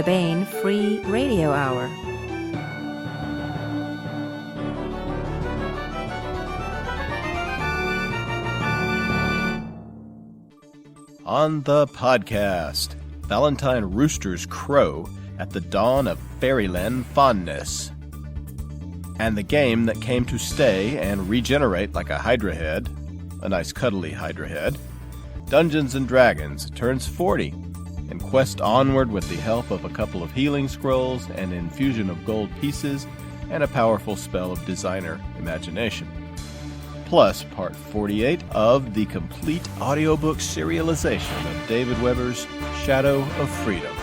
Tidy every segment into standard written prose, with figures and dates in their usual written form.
the Baen Free Radio Hour. On the podcast, Valentine roosters crow at the dawn of fairyland fondness. And the game that came to stay and regenerate like a Hydra head, a nice cuddly Hydra head, Dungeons & Dragons turns 40 and quest onward with the help of a couple of healing scrolls, an infusion of gold pieces, and a powerful spell of designer imagination. Plus part 48 of the complete audiobook serialization of David Weber's Shadow of Freedom.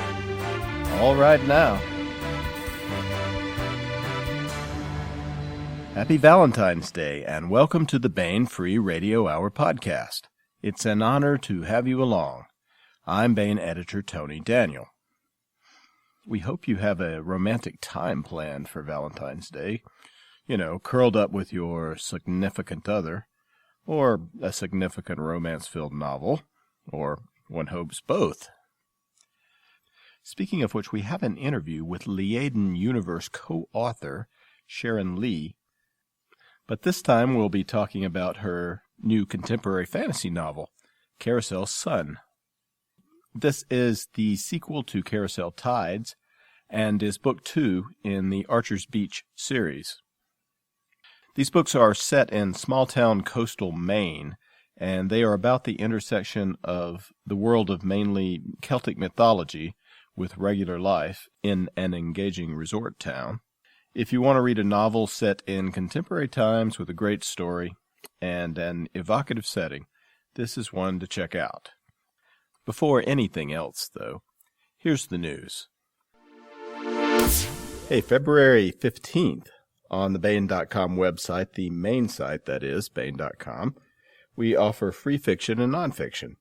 All right now. Happy Valentine's Day, and welcome to the Baen Free Radio Hour podcast. It's an honor to have you along. I'm Baen editor Tony Daniel. We hope you have a romantic time planned for Valentine's Day. You know, curled up with your significant other, or a significant romance-filled novel, or one hopes both. Speaking of which, we have an interview with Liaden Universe co-author Sharon Lee, but this time we'll be talking about her new contemporary fantasy novel, Carousel Sun. This is the sequel to Carousel Tides, and is book 2 in the Archer's Beach series. These books are set in small-town coastal Maine, and they are about the intersection of the world of mainly Celtic mythology with regular life in an engaging resort town. If you want to read a novel set in contemporary times with a great story and an evocative setting, this is one to check out. Before anything else, though, here's the news. Hey, February 15th. On the Baen.com website, the main site, that is, Baen.com, we offer free fiction and nonfiction.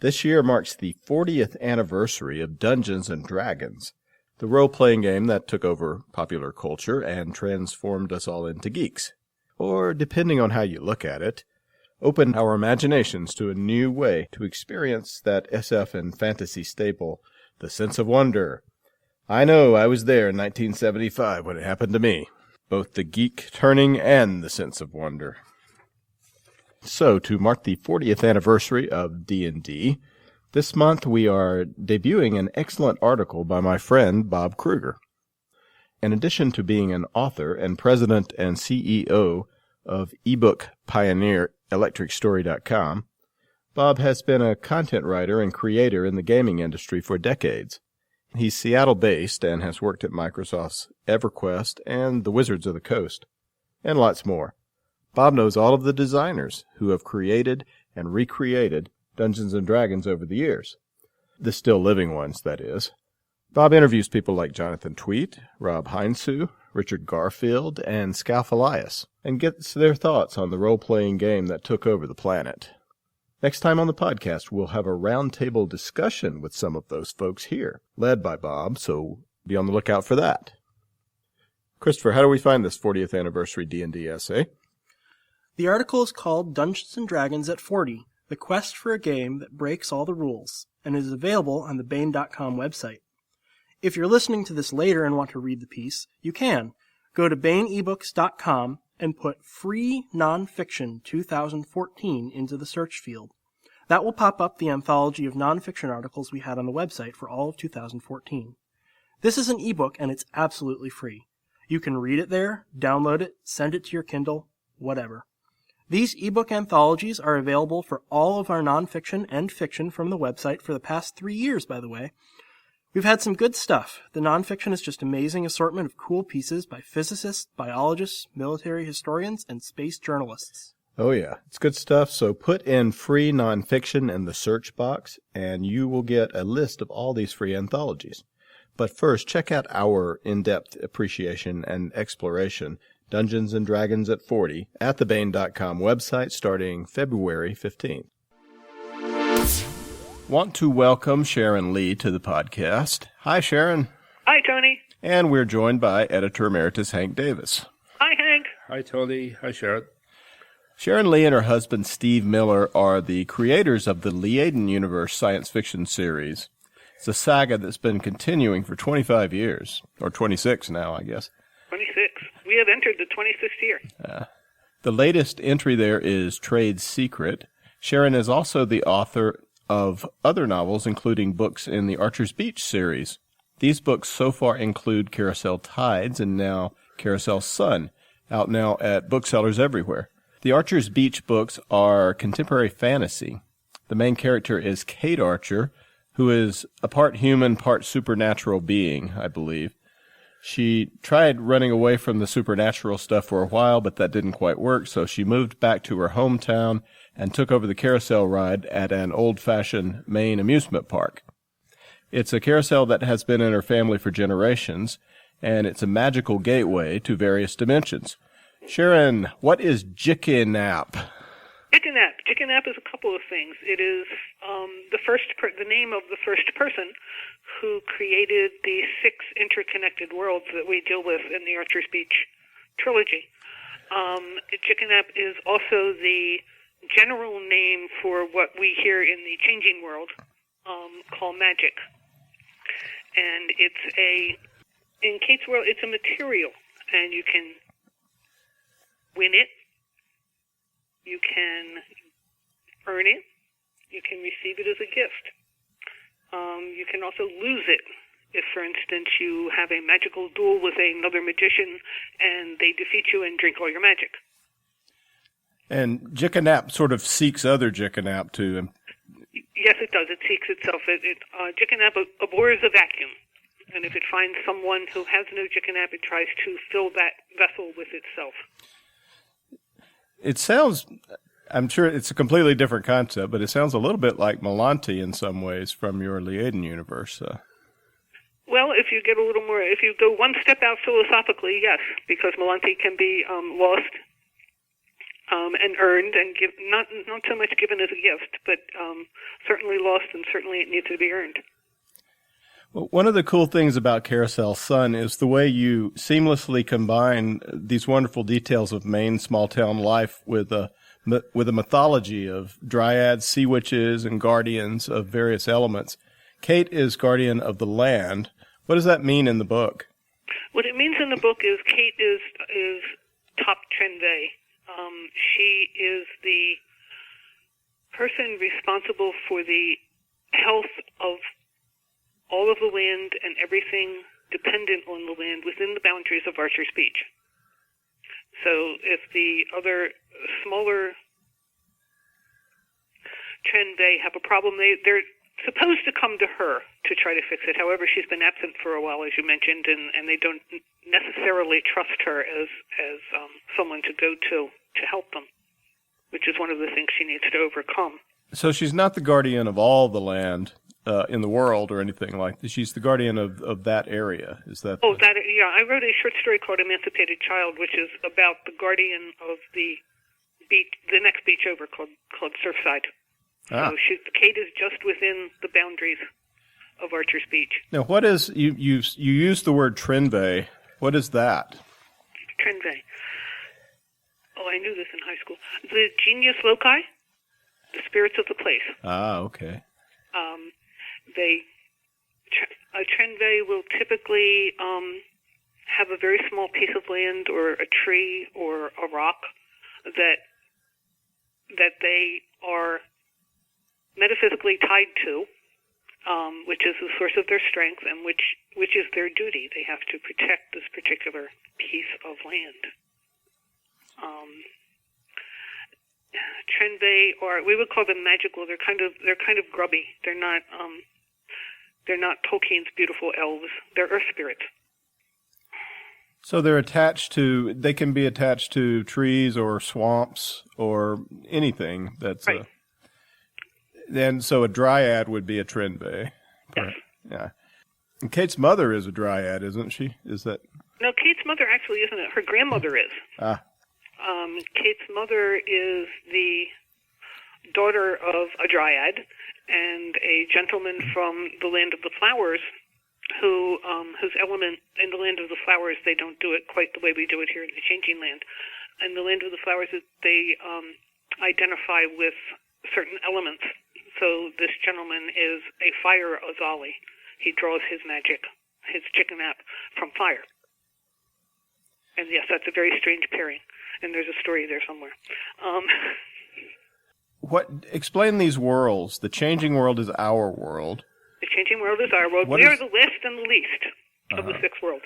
This year marks the 40th anniversary of Dungeons & Dragons, the role-playing game that took over popular culture and transformed us all into geeks. Or, depending on how you look at it, opened our imaginations to a new way to experience that SF and fantasy staple, the sense of wonder. I know, I was there in 1975 when it happened to me. Both the geek turning and the sense of wonder. So, to mark the 40th anniversary of D&D, this month we are debuting an excellent article by my friend Bob Kruger. In addition to being an author and president and CEO of ebook pioneer electricstory.com, Bob has been a content writer and creator in the gaming industry for decades. He's Seattle-based and has worked at Microsoft's EverQuest and the Wizards of the Coast, and lots more. Bob knows all of the designers who have created and recreated Dungeons & Dragons over the years. The still living ones, that is. Bob interviews people like Jonathan Tweet, Rob Heinsu, Richard Garfield, and Scalf Elias, and gets their thoughts on the role-playing game that took over the planet. Next time on the podcast, we'll have a roundtable discussion with some of those folks here, led by Bob, so be on the lookout for that. Christopher, how do we find this 40th anniversary D&D essay? The article is called Dungeons & Dragons at 40, the quest for a game that breaks all the rules, and is available on the Baen.com website. If you're listening to this later and want to read the piece, you can. Go to BaenEbooks.com and put Free Nonfiction 2014 into the search field. That will pop up the anthology of nonfiction articles we had on the website for all of 2014. This is an ebook and it's absolutely free. You can read it there, download it, send it to your Kindle, whatever. These ebook anthologies are available for all of our nonfiction and fiction from the website for the past 3 years, by the way. We've had some good stuff. The nonfiction is just amazing assortment of cool pieces by physicists, biologists, military historians, and space journalists. Oh yeah, it's good stuff. So put in free nonfiction in the search box, and you will get a list of all these free anthologies. But first, check out our in-depth appreciation and exploration, Dungeons & Dragons at 40, at the Baen.com website starting February 15th. Want to welcome Sharon Lee to the podcast. Hi, Sharon. Hi, Tony. And we're joined by Editor Emeritus Hank Davis. Hi, Hank. Hi, Tony. Hi, Sharon. Sharon Lee and her husband Steve Miller are the creators of the Liaden Universe science fiction series. It's a saga that's been continuing for 25 years, or 26 now, I guess. 26. We have entered the 26th year. The latest entry there is Trade Secret. Sharon is also the author of other novels, including books in the Archer's Beach series. These books so far include Carousel Tides and now Carousel Sun, out now at booksellers everywhere. The Archer's Beach books are contemporary fantasy. The main character is Kate Archer, who is a part human, part supernatural being, I believe. She tried running away from the supernatural stuff for a while, but that didn't quite work, so she moved back to her hometown and took over the carousel ride at an old-fashioned Maine amusement park. It's a carousel that has been in her family for generations, and it's a magical gateway to various dimensions. Sharon, what is Jickinap? Jickinap is a couple of things. It is the name of the first person who created the 6 interconnected worlds that we deal with in the Archer's Beach trilogy. Jickinap is also the general name for what we hear in the changing world called magic. And in Kate's world, it's a material, and you can win it, you can earn it, you can receive it as a gift. You can also lose it if, for instance, you have a magical duel with another magician and they defeat you and drink all your magic. And Jickinap sort of seeks other Jickinap too. Yes, it does. It seeks itself. Jickinap abhors a vacuum. And if it finds someone who has no Jickinap, it tries to fill that vessel with itself. It sounds, I'm sure it's a completely different concept, but it sounds a little bit like Melanti in some ways from your Liaden universe. Well, if you go one step out philosophically, yes, because Melanti can be lost and earned and not so much given as a gift, but certainly lost, and certainly it needs to be earned. Well, one of the cool things about Carousel Sun is the way you seamlessly combine these wonderful details of Maine small-town life with a mythology of dryads, sea witches, and guardians of various elements. Kate is guardian of the land. What does that mean in the book? What it means in the book is Kate is top Trenve. She is the person responsible for the health of all of the land and everything dependent on the land within the boundaries of Archer's Beach. So if the other smaller Trenve have a problem, they're supposed to come to her to try to fix it. However, she's been absent for a while, as you mentioned, and they don't necessarily trust her as someone to go to help them, which is one of the things she needs to overcome. So she's not the guardian of all the land in the world or anything like that. She's the guardian of that area. Is that? Yeah. I wrote a short story called Emancipated Child, which is about the guardian of the beach, the next beach over called Surfside. So Kate is just within the boundaries of Archer's Beach. Now, what is you use the word Trenve? What is that? Trenve. Oh, I knew this in high school. The genius loci, the spirits of the place. Okay. A Trenve will typically have a very small piece of land or a tree or a rock that they are metaphysically tied to, which is the source of their strength and which is their duty. They have to protect this particular piece of land. Trenve, or we would call them magical. They're kind of grubby. They're not Tolkien's beautiful elves. They're earth spirits. So they can be attached to trees or swamps or anything that's right. Then so a dryad would be a Trenve. Yes. Yeah. And Kate's mother is a dryad, isn't she? Is that? No, Kate's mother actually isn't it. Her grandmother is. Kate's mother is the daughter of a dryad and a gentleman from the Land of the Flowers whose element in the Land of the Flowers, they don't do it quite the way we do it here in the Changing Land. In the Land of the Flowers, they identify with certain elements. also this gentleman is a fire Azali. He draws his magic, his Chicken-App, from fire. And yes, that's a very strange pairing, and there's a story there somewhere. Explain these worlds. The changing world is our world. The changing world is our world. We are the last and the least of the 6 worlds.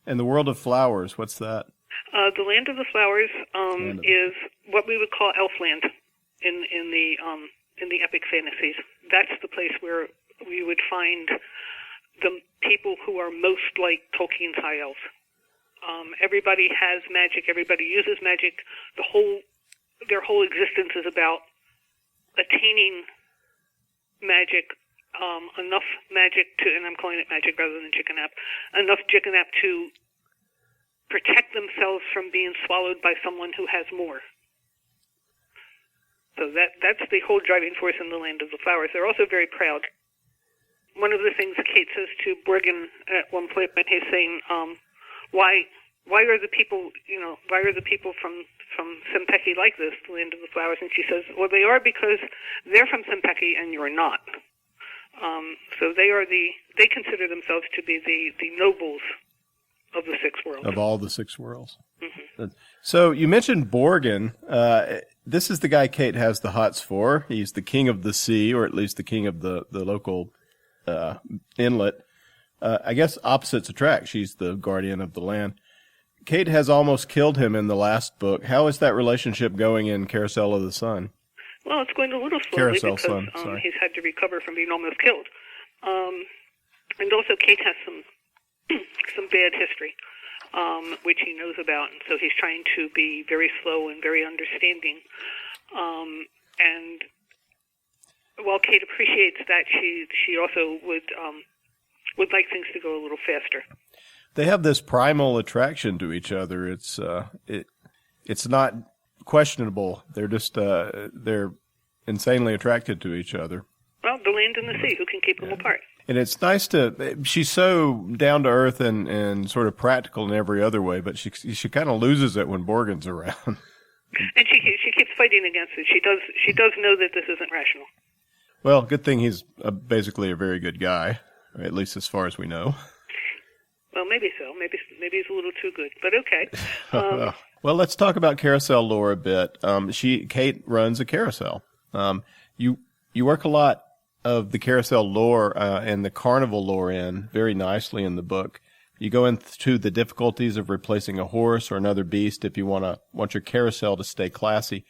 And the world of flowers, what's that? The land of the flowers is what we would call Elfland in the epic fantasies. That's the place where we would find the people who are most like Tolkien's high elves. Everybody has magic. Everybody uses magic. Their whole existence is about attaining magic, enough magic to, and I'm calling it magic rather than Chicken-App, enough Chicken-App to protect themselves from being swallowed by someone who has more. So that's the whole driving force in the land of the flowers. They're also very proud. One of the things Kate says to Borgin at one point when he's saying, why are the people from Sempeki like this, the land of the flowers? And she says, well, they are because they're from Sempeki and you're not. So they consider themselves to be the nobles of the 6 worlds. Of all the 6 worlds. Mm-hmm. So you mentioned Borgin. This is the guy Kate has the hots for. He's the king of the sea, or at least the king of the local inlet. I guess opposites attract. She's the guardian of the land. Kate has almost killed him in the last book. How is that relationship going in Carousel of the Sun? Well, it's going a little slowly Carousel because Sun, sorry. He's had to recover from being almost killed. And also Kate has some bad history, which he knows about, and so he's trying to be very slow and very understanding. And while Kate appreciates that, she also would like things to go a little faster. They have this primal attraction to each other. It's not questionable. They're just they're insanely attracted to each other. Well, the land and the sea, who can keep them apart? And it's nice she's so down to earth and sort of practical in every other way, but she kind of loses it when Borgin's around. And she keeps fighting against it. She does know that this isn't rational. Well, good thing he's basically a very good guy, at least as far as we know. Well, maybe so. Maybe he's a little too good, but okay. Well, let's talk about carousel lore a bit. Kate runs a carousel. You work a lot of the carousel lore and the carnival lore in very nicely in the book. You go into the difficulties of replacing a horse or another beast if you want your carousel to stay classy.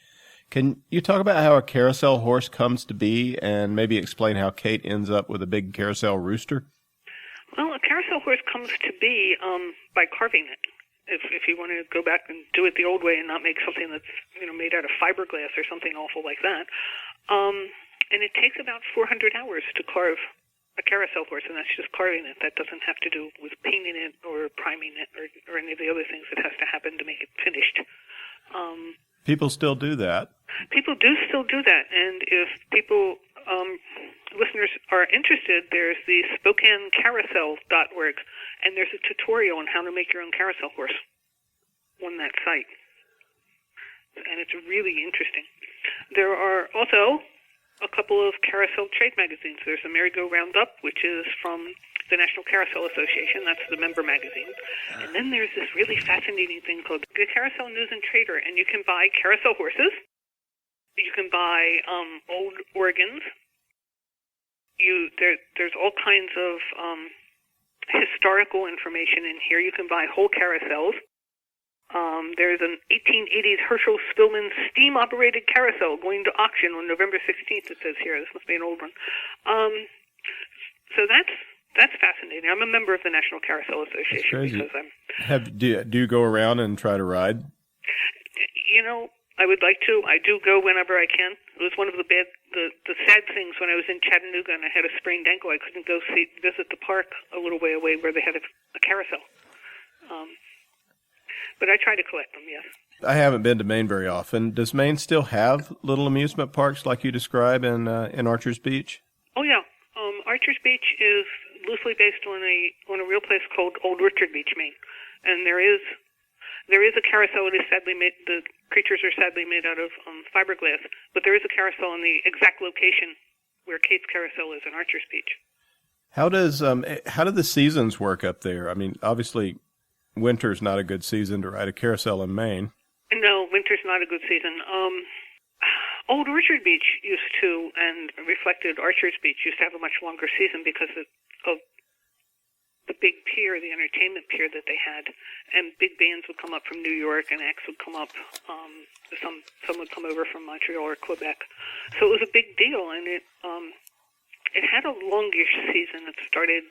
Can you talk about how a carousel horse comes to be and maybe explain how Kate ends up with a big carousel rooster? Well, a carousel horse comes to be by carving it. If you want to go back and do it the old way and not make something that's made out of fiberglass or something awful like that. And it takes about 400 hours to carve a carousel horse, and that's just carving it. That doesn't have to do with painting it or priming it or any of the other things that has to happen to make it finished. People still do that. People do still do that, and if listeners are interested, there's the SpokaneCarousel.org, and there's a tutorial on how to make your own carousel horse on that site. And it's really interesting. There are also a couple of carousel trade magazines. There's the Merry-Go Roundup, which is from the National Carousel Association. That's the member magazine. And then there's this really fascinating thing called the Carousel News and Trader, and you can buy carousel horses. You can buy old organs. There's all kinds of historical information in here. You can buy whole carousels. There's an 1880s Herschel Spillman steam-operated carousel going to auction on November 16th, it says here. This must be an old one. So that's fascinating. I'm a member of the National Carousel Association because Do you go around and try to ride? I would like to. I do go whenever I can. It was one of the sad things when I was in Chattanooga and I had a sprained ankle. I couldn't go visit the park a little way away where they had a carousel. But I try to collect them, yes. I haven't been to Maine very often. Does Maine still have little amusement parks like you describe in Archer's Beach? Oh, yeah. Archer's Beach is loosely based on a real place called Old Orchard Beach, Maine. And there is a carousel. It is sadly made. The creatures are sadly made out of fiberglass. But there is a carousel in the exact location where Kate's Carousel is in Archer's Beach. How do the seasons work up there? I mean, obviously, winter's not a good season to ride a carousel in Maine. No, winter's not a good season. Old Orchard Beach used to, and reflected Archer's Beach, used to have a much longer season because of the big pier, the entertainment pier that they had, and big bands would come up from New York, and acts would come up. Some would come over from Montreal or Quebec. So it was a big deal, and it had a longish season. It started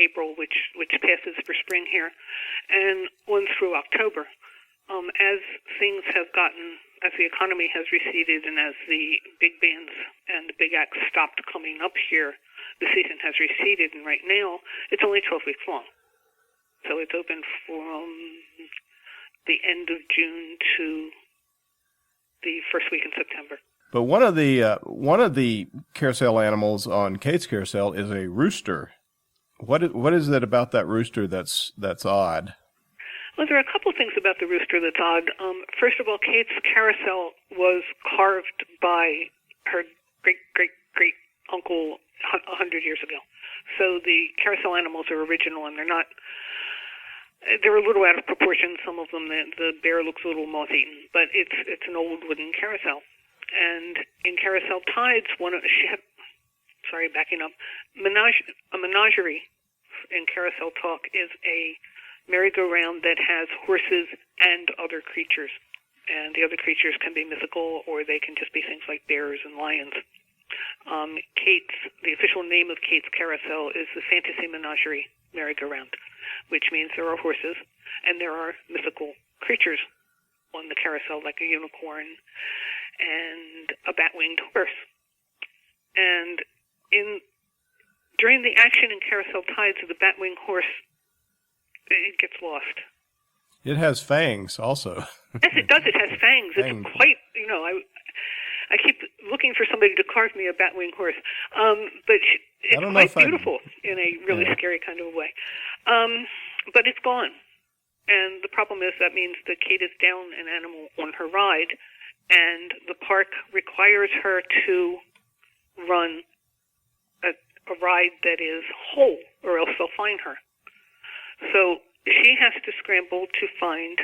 April, which passes for spring here, and went through October. As things have gotten, as the economy has receded, and as the big bands and the big acts stopped coming up here, the season has receded, and right now it's only 12 weeks long. So it's open from the end of June to the first week in September. But one of the carousel animals on Kate's Carousel is a rooster. What is it about that rooster that's odd? Well, there are a couple of things about the rooster that's odd. First of all, Kate's Carousel was carved by her great-great-great-uncle 100 years ago. So the carousel animals are original, and they're a little out of proportion. Some of them, the bear looks a little moth-eaten, but it's an old wooden carousel. And in Carousel Tides, backing up, a menagerie in Carousel Talk is a merry-go-round that has horses and other creatures. And the other creatures can be mythical, or they can just be things like bears and lions. The official name of Kate's Carousel is the Fantasy Menagerie merry-go-round, which means there are horses and there are mythical creatures on the carousel, like a unicorn and a bat-winged horse. And during the action in Carousel Tides, the bat-winged horse, it gets lost. It has fangs also. Yes, it does. It has fangs. It's quite, I keep looking for somebody to carve me a bat-winged horse. But it's quite beautiful in a really scary kind of way. But it's gone. And the problem is that means that Kate is down an animal on her ride, and the park requires her to run a ride that is whole, or else they'll fine her. So she has to scramble to find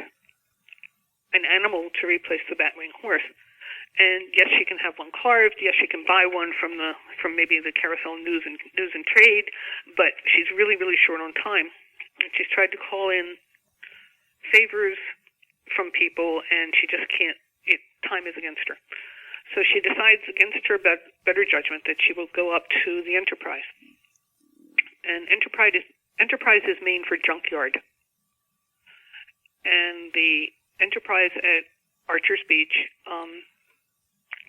an animal to replace the bat-winged horse. And yes, she can have one carved. Yes, she can buy one from maybe the Carousel News and Trade, but she's really, really short on time. And she's tried to call in favors from people, and she just can't. Time is against her. So she decides against her better judgment that she will go up to the Enterprise. And Enterprise is Maine for junkyard. And the Enterprise at Archer's Beach,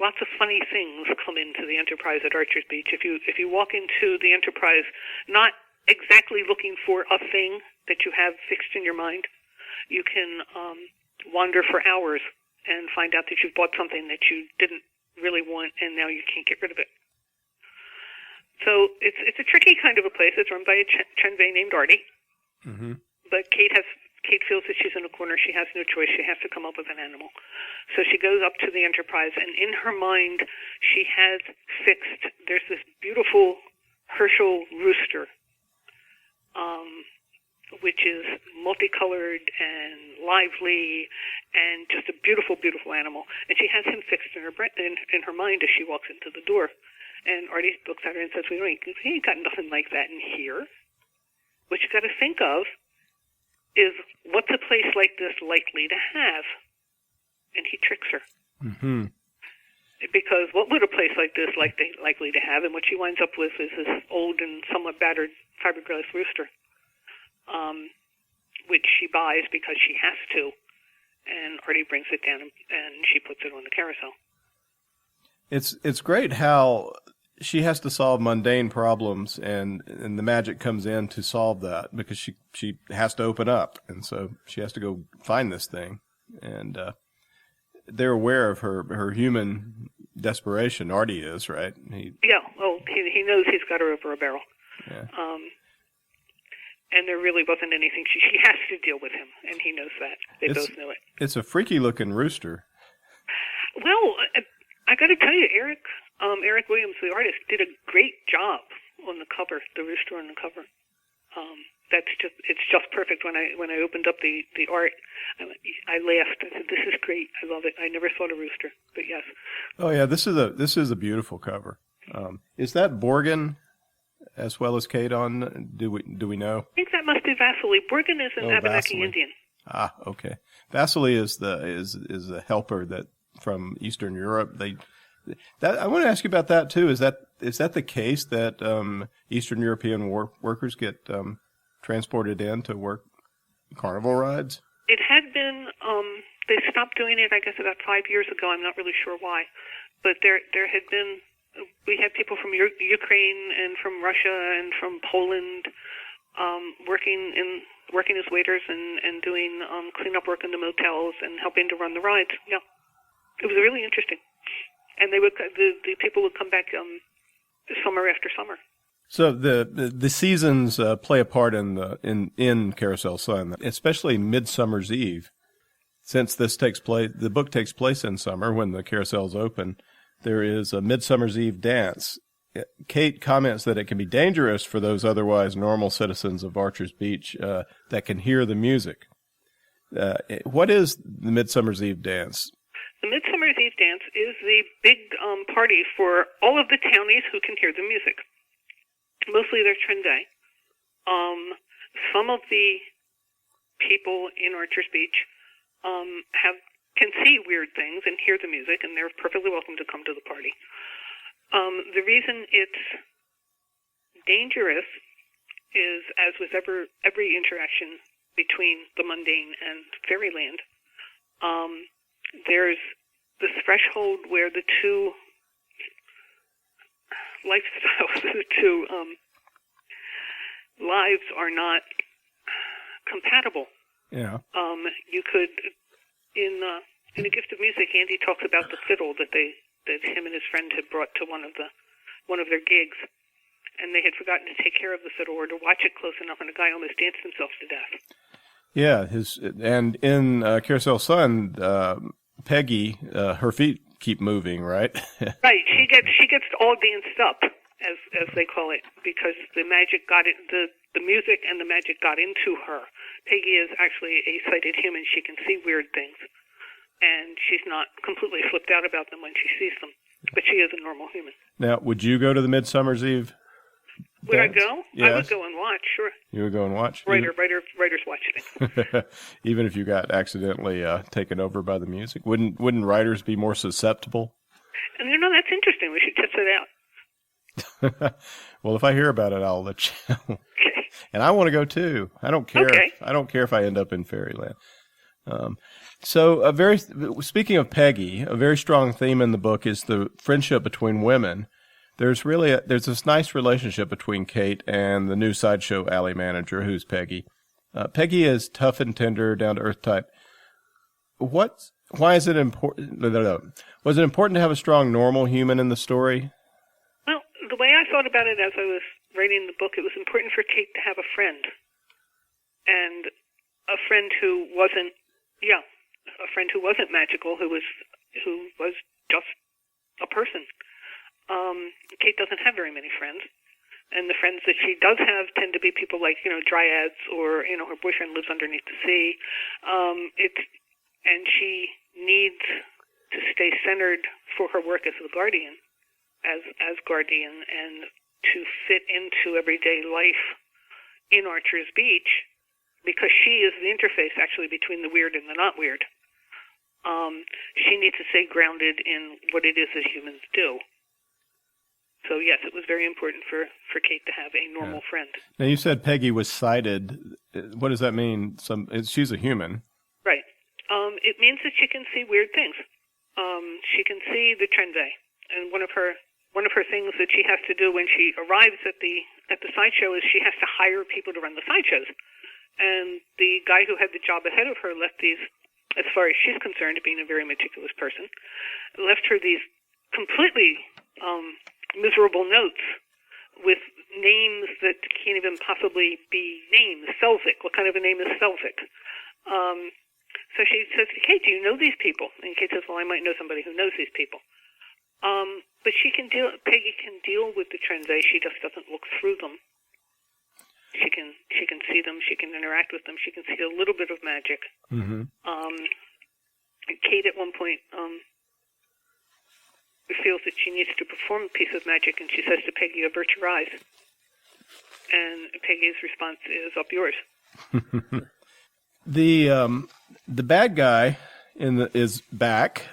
lots of funny things come into the Enterprise at Archer's Beach. If you walk into the Enterprise, not exactly looking for a thing that you have fixed in your mind, you can wander for hours and find out that you've bought something that you didn't really want, and now you can't get rid of it. So it's a tricky kind of a place. It's run by a Chenvei named Artie. Mm-hmm. But Kate feels that she's in a corner. She has no choice. She has to come up with an animal. So she goes up to the Enterprise, and in her mind, she has fixed, there's this beautiful Herschel rooster, which is multicolored and lively and just a beautiful, beautiful animal. And she has him fixed in her mind as she walks into the door. And Artie looks at her and says, "We ain't got nothing like that in here. What you got to think of is, what's a place like this likely to have?" And he tricks her. Mm-hmm. Because what would a place like this likely to have? And what she winds up with is this old and somewhat battered fiberglass rooster, which she buys because she has to. And Artie brings it down, and she puts it on the carousel. It's great how she has to solve mundane problems, and the magic comes in to solve that, because she has to open up, and so she has to go find this thing. And they're aware of her human desperation. Artie is, right? He knows he's got her over a barrel. Yeah. And there really wasn't anything. She has to deal with him, and he knows that. They both know it. It's a freaky-looking rooster. Well, I got to tell you, Eric, Eric Williams, the artist, did a great job on the cover, the rooster on the cover. It's just perfect. When I opened up the art, I laughed. I said, "This is great. I love it. I never saw a rooster, but yes." Oh yeah, this is a beautiful cover. Is that Borgen as well as Kate on? Do we know? I think that must be Vasily. Borgen is an Abenaki Vasily. Indian. Ah, okay. Vasily is a helper that from Eastern Europe. I want to ask you about that too. Is that the case that Eastern European workers get transported in to work carnival rides? It had been. They stopped doing it, I guess, about 5 years ago. I'm not really sure why, but there had been. We had people from Ukraine and from Russia and from Poland working as waiters and doing cleanup work in the motels and helping to run the rides. Yeah, it was really interesting. And the people would come back summer after summer. So the seasons play a part in Carousel Sun, especially Midsummer's Eve. Since the book takes place in summer when the carousel's open, there is a Midsummer's Eve dance. Kate comments that it can be dangerous for those otherwise normal citizens of Archer's Beach that can hear the music. What is the Midsummer's Eve dance? The Midsummer's Eve dance is the big party for all of the townies who can hear the music. Mostly they're Trende. Some of the people in Archer's Beach can see weird things and hear the music, and they're perfectly welcome to come to the party. The reason it's dangerous is, as with every interaction between the mundane and fairyland, there's this threshold where the two lifestyles, the two lives are not compatible. Yeah. You could, in A Gift of Music, Andy talks about the fiddle that him and his friend had brought to one of their gigs, and they had forgotten to take care of the fiddle or to watch it close enough, and the guy almost danced himself to death. Yeah, and in Carousel Sun, Peggy, her feet keep moving, right? Right. She gets all danced up, as they call it, because the magic got it. The music and the magic got into her. Peggy is actually a sighted human. She can see weird things, and she's not completely flipped out about them when she sees them. But she is a normal human. Now, would you go to the Midsummer's Eve? Would I go? Yes. I would go and watch, sure. You would go and watch? Writers watch things. Even if you got accidentally taken over by the music? Wouldn't writers be more susceptible? And that's interesting. We should test it out. Well, if I hear about it, I'll let you know. Okay. And I want to go too. I don't care. Okay. I don't care if I end up in Fairyland. Speaking of Peggy, a very strong theme in the book is the friendship between women. There's this nice relationship between Kate and the new Sideshow Alley manager, who's Peggy. Peggy is tough and tender, down to earth type. Why is it important? Was it important to have a strong, normal human in the story? Well, the way I thought about it as I was writing the book, it was important for Kate to have a friend, and a friend who wasn't magical, who was just a person. Kate doesn't have very many friends, and the friends that she does have tend to be people like, dryads, or, her boyfriend lives underneath the sea. And she needs to stay centered for her work as the guardian, as guardian, and to fit into everyday life in Archer's Beach, because she is the interface, actually, between the weird and the not weird. She needs to stay grounded in what it is that humans do. So, yes, it was very important for Kate to have a normal friend. Now, you said Peggy was sighted. What does that mean? She's a human. Right. It means that she can see weird things. She can see the Trende. And one of her things that she has to do when she arrives at the sideshow is she has to hire people to run the sideshows. And the guy who had the job ahead of her left these, as far as she's concerned, being a very meticulous person, left her these completely miserable notes with names that can't even possibly be names. Selvik. What kind of a name is Selvik? So she says, Kate, do you know these people? And Kate says, well, I might know somebody who knows these people. But Peggy can deal with the Trenzei. She just doesn't look through them. She can see them. She can interact with them. She can see a little bit of magic. Mm-hmm. Kate at one point feels that she needs to perform a piece of magic, and she says to Peggy, "Avert your eyes." And Peggy's response is, "Up yours." The bad guy is back.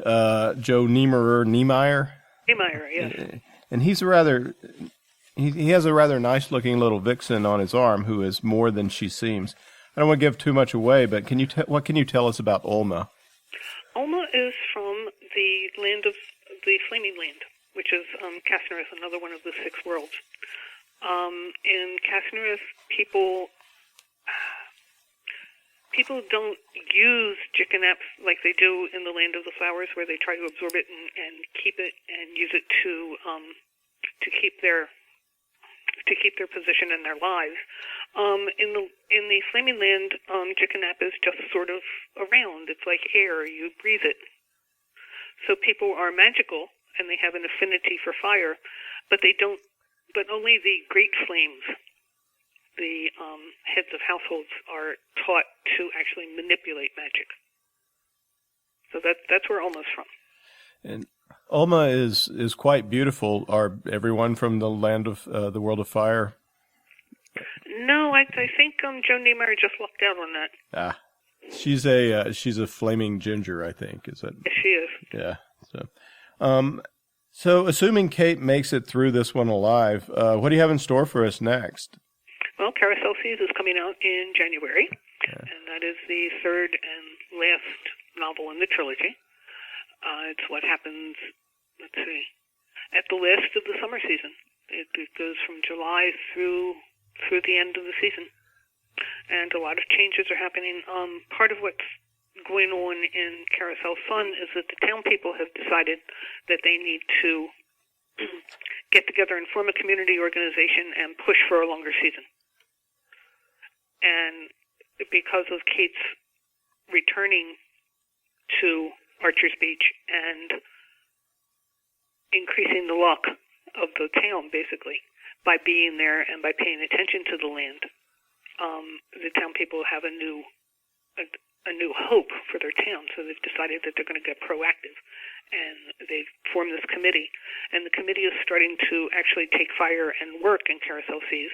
Joe Niemeyer. Niemeyer, yes. And he's he has a rather nice looking little vixen on his arm who is more than she seems. I don't want to give too much away, but what can you tell us about Ulma? Ulma is from the land of the Flaming Land, which is Casnereth, another one of the 6 worlds. In Casnereth, people don't use Jickanap like they do in the Land of the Flowers, where they try to absorb it and keep it and use it to keep their position in their lives. In the Flaming Land, Jickanap is just sort of around. It's like air; you breathe it. So people are magical and they have an affinity for fire, but they don't. But only the Great Flames, the heads of households, are taught to actually manipulate magic. So that's where Ulma's from. And Ulma is quite beautiful. Are everyone from the land of the world of fire? No, I think Joe Niemeyer just lucked out on that. Ah, she's a flaming ginger, I think. Is it? Yes, she is. Yeah. So assuming Kate makes it through this one alive, what do you have in store for us next? Well, Carousel Sun is coming out in January, and that is the 3rd and last novel in the trilogy. It's what happens, at the last of the summer season. It goes from July through the end of the season. And a lot of changes are happening. Part of what's going on in Carousel Sun is that the town people have decided that they need to get together and form a community organization and push for a longer season. And because of Kate's returning to Archer's Beach and increasing the luck of the town, basically, by being there and by paying attention to the land, the town people have a new hope for their town. So they've decided that they're going to get proactive, and they've formed this committee. And the committee is starting to actually take fire and work in Carousel Seas.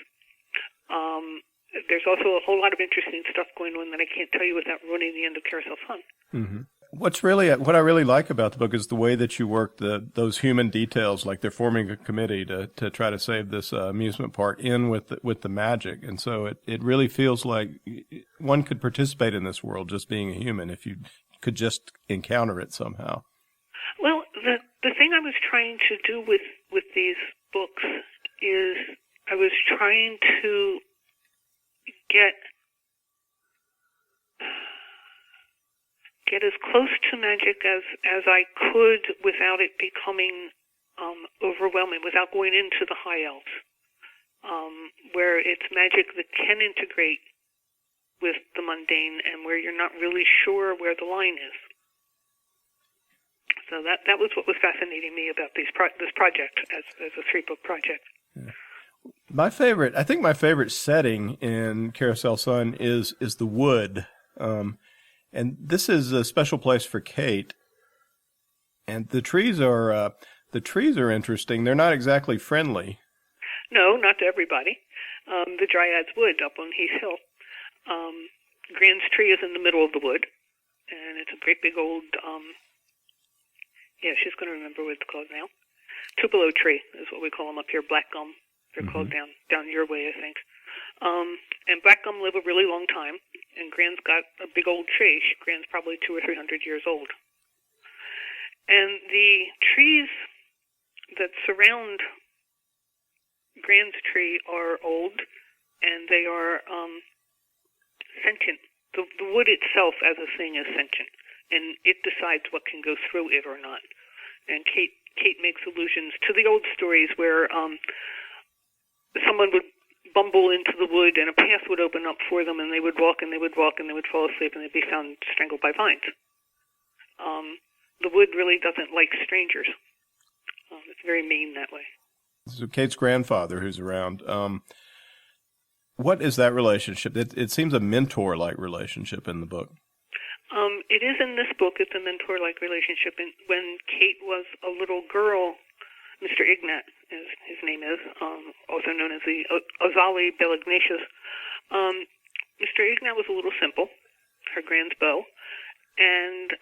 There's also a whole lot of interesting stuff going on that I can't tell you without ruining the end of Carousel Sun. Mm-hmm. What I really like about the book is the way that you work those human details, like they're forming a committee to try to save this amusement park in with the magic, and so it really feels like one could participate in this world just being a human if you could just encounter it somehow. Well, the thing I was trying to do with these books is I was trying to get as close to magic as I could without it becoming overwhelming, without going into the high elves, where it's magic that can integrate with the mundane and where you're not really sure where the line is. So that was what was fascinating me about this project as a 3-book project. Yeah. I think my favorite setting in Carousel Sun is the wood. And this is a special place for Kate. And the trees are interesting. They're not exactly friendly. No, not to everybody. The Dryad's Wood up on Heath Hill. Gran's tree is in the middle of the wood, and it's a great big old. She's going to remember what it's called now. Tupelo tree is what we call them up here. Black gum. They're called down your way, I think. And black gum live a really long time, and Gran's got a big old tree. Gran's probably 200 or 300 years old. And the trees that surround Gran's tree are old, and they are sentient. The wood itself as a thing is sentient, and it decides what can go through it or not. And Kate makes allusions to the old stories where someone would bumble into the wood and a path would open up for them, and they would walk and they would walk and they would fall asleep and they'd be found strangled by vines. The wood really doesn't like strangers. It's very Maine that way. So Kate's grandfather, who's around, what is that relationship? It seems a mentor-like relationship in the book. It is in this book. It's a mentor-like relationship. And when Kate was a little girl, Mr. Ignat, as his name is, also known as the Ozali Belignatius, Mr. Ignat was a little simple, her grand's beau, and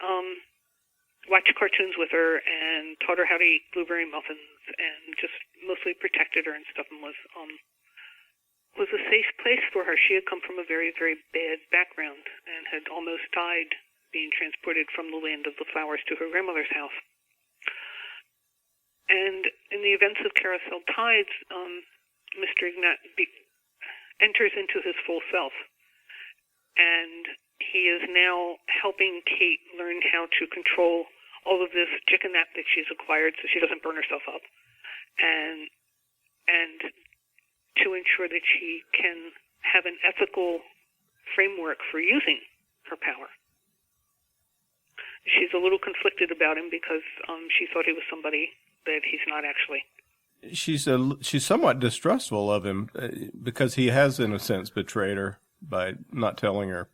watched cartoons with her and taught her how to eat blueberry muffins and just mostly protected her and stuff, and was a safe place for her. She had come from a very, very bad background and had almost died being transported from the land of the flowers to her grandmother's house. And in the events of Carousel Tides, Mr. Ignat enters into his full self. And he is now helping Kate learn how to control all of this jickanap that she's acquired so she doesn't burn herself up. And to ensure that she can have an ethical framework for using her power. She's a little conflicted about him because she thought he was somebody that he's not actually. She's somewhat distrustful of him because he has, in a sense, betrayed her by not telling her.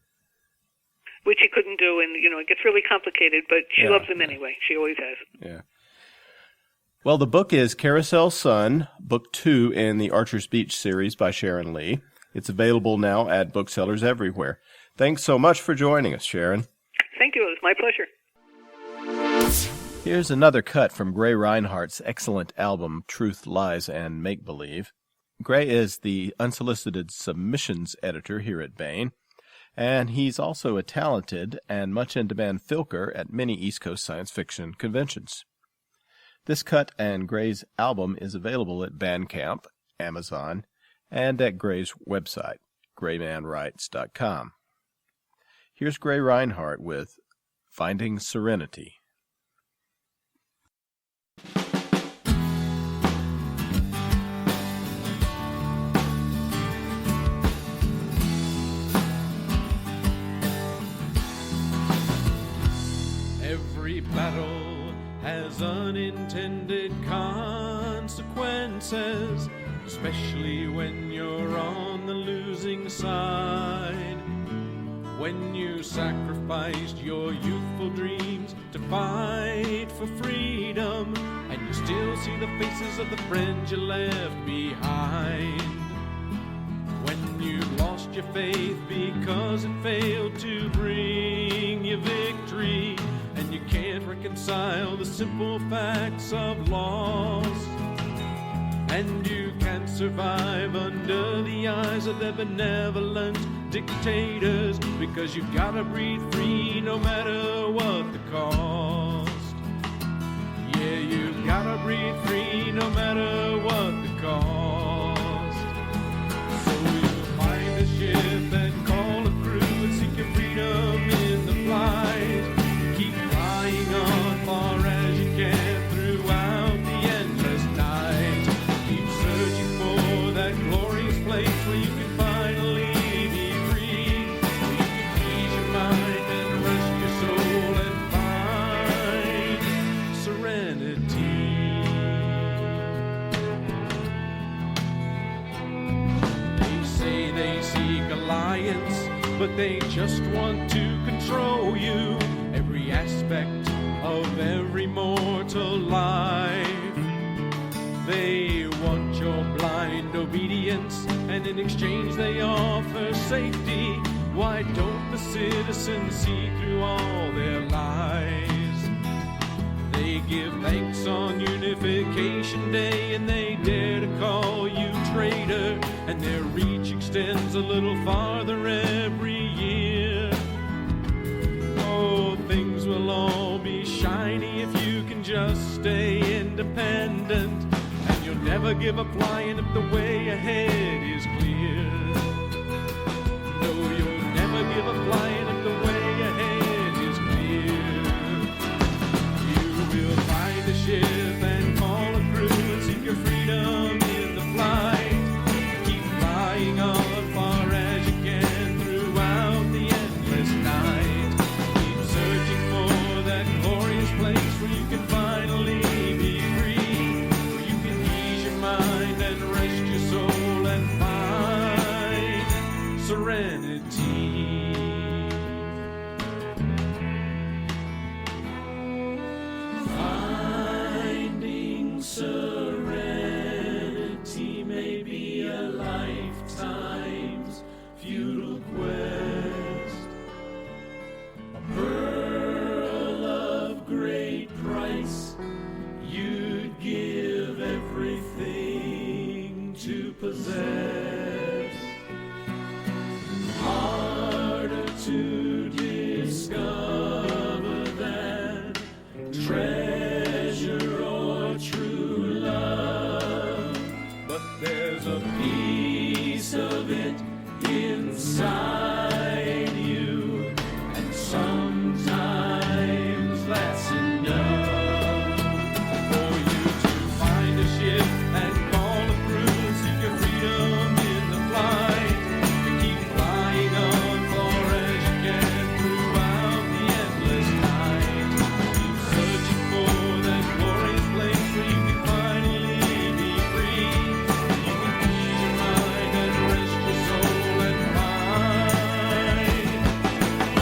Which he couldn't do, and, it gets really complicated, but she loves him anyway. She always has. Yeah. Well, the book is Carousel Sun, Book 2 in the Archer's Beach series by Sharon Lee. It's available now at booksellers everywhere. Thanks so much for joining us, Sharon. Thank you. It was my pleasure. Here's another cut from Gray Rinehart's excellent album, Truth, Lies, and Make-Believe. Gray is the unsolicited submissions editor here at Baen, and he's also a talented and much in-demand filker at many East Coast science fiction conventions. This cut and Gray's album is available at Bandcamp, Amazon, and at Gray's website, graymanwrites.com. Here's Gray Rinehart with Finding Serenity. Every battle has unintended consequences, especially when you're on the losing side. When you sacrificed your youthful dreams to fight for freedom, and you still see the faces of the friends you left behind. When you lost your faith because it failed to bring you victory, and you can't reconcile the simple facts of loss, and you can't survive under the eyes of their benevolent dictators, because you've gotta breathe free no matter what the cost. Yeah, you've gotta breathe free no matter what the cost. So you find a ship and call a crew and seek your freedom in the flight. Keep flying on far as you can throughout the endless night. Keep searching for that glorious place where you can finally be free, where you can ease your mind and rest your soul and find serenity. They say they seek alliance, but they just want to control you, every aspect of every mortal life. They want your blind obedience, and in exchange they offer safety. Why don't the citizens see through all their lies? They give thanks on Unification Day, and they dare to call you traitor, and their reach extends a little farther every year. Oh, things will all be shiny if you can just stay independent, and you'll never give up flying if the way ahead is clear. No, you'll never give up flying if the way ahead is clear. You will find a ship and call a crew and seek your freedom in the flight. Keep flying on far as you can throughout the endless night. Searching for that glorious place where you can finally be free, price. You'd give everything to possess. Harder to discover than treasure or true love. But there's a piece of it inside you, and sometimes that's enough for you to find a ship and call it through. Seek your freedom in the flight and keep flying on far as you can throughout the endless night. Keep searching for that glorious place where you can finally be free. You can ease your mind and rest your soul and mind.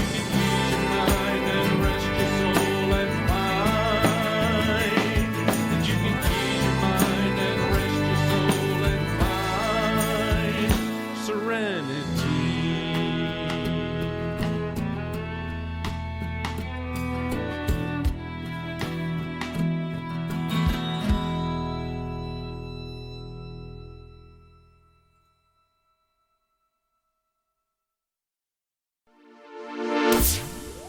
You can ease your mind and rest your soul and mind. That you can ease your mind and rest your soul and mind. Serenity.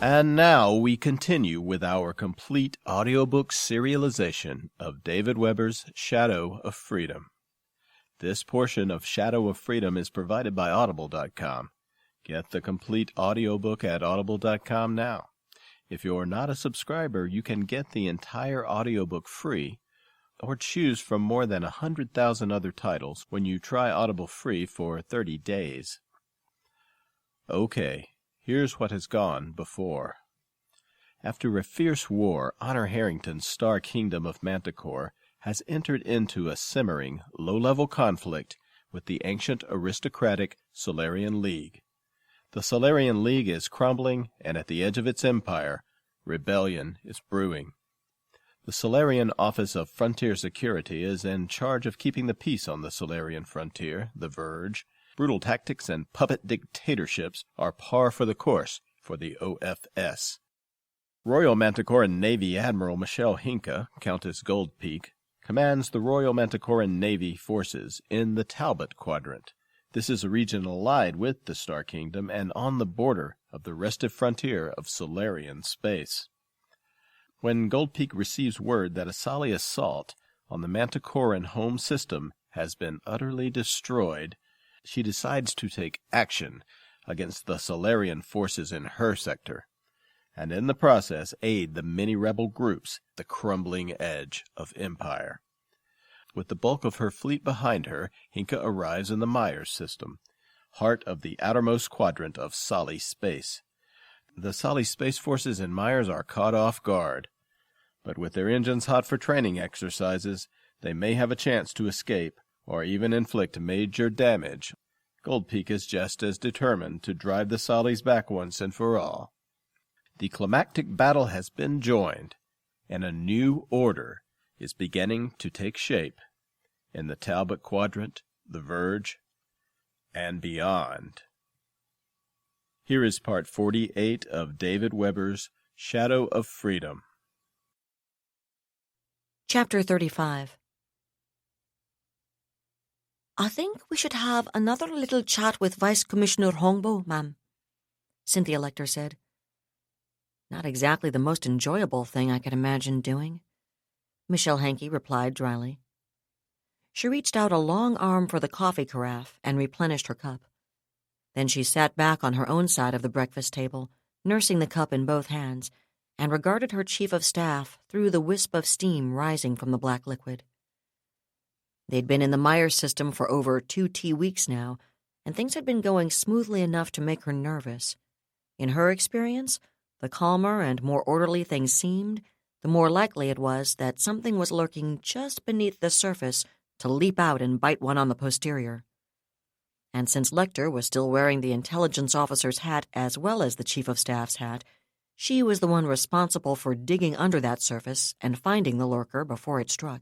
And now we continue with our complete audiobook serialization of David Weber's Shadow of Freedom. This portion of Shadow of Freedom is provided by Audible.com. Get the complete audiobook at Audible.com now. If you're not a subscriber, you can get the entire audiobook free, or choose from more than 100,000 other titles when you try Audible free for 30 days. Okay. Here's what has gone before. After a fierce war, Honor Harrington's star kingdom of Manticore has entered into a simmering, low-level conflict with the ancient aristocratic Solarian League. The Solarian League is crumbling, and at the edge of its empire, rebellion is brewing. The Solarian Office of Frontier Security is in charge of keeping the peace on the Solarian frontier, the Verge. Brutal tactics and puppet dictatorships are par for the course for the OFS. Royal Manticoran Navy Admiral Michelle Hinka, Countess Goldpeak, commands the Royal Manticoran Navy forces in the Talbot Quadrant. This is a region allied with the Star Kingdom and on the border of the restive frontier of Solarian space. When Goldpeak receives word that a Sali assault on the Manticoran home system has been utterly destroyed, she decides to take action against the Solarian forces in her sector, and in the process aid the many rebel groups at the crumbling edge of empire. With the bulk of her fleet behind her, Hinka arrives in the Myers system, heart of the outermost quadrant of Sali space. The Sali space forces in Myers are caught off guard, but with their engines hot for training exercises, they may have a chance to escape or even inflict major damage. Goldpeak is just as determined to drive the Salis back once and for all. The climactic battle has been joined, and a new order is beginning to take shape in the Talbot Quadrant, the Verge, and beyond. Here is part 48 of David Weber's Shadow of Freedom. Chapter 35. I think we should have another little chat with Vice Commissioner Hongbo, ma'am, Cynthia Lecter said. Not exactly the most enjoyable thing I could imagine doing, Michelle Hankey replied dryly. She reached out a long arm for the coffee carafe and replenished her cup. Then she sat back on her own side of the breakfast table, nursing the cup in both hands, and regarded her chief of staff through the wisp of steam rising from the black liquid. They'd been in the Myers system for over 2 weeks now, and things had been going smoothly enough to make her nervous. In her experience, the calmer and more orderly things seemed, the more likely it was that something was lurking just beneath the surface to leap out and bite one on the posterior. And since Lecter was still wearing the intelligence officer's hat as well as the chief of staff's hat, she was the one responsible for digging under that surface and finding the lurker before it struck.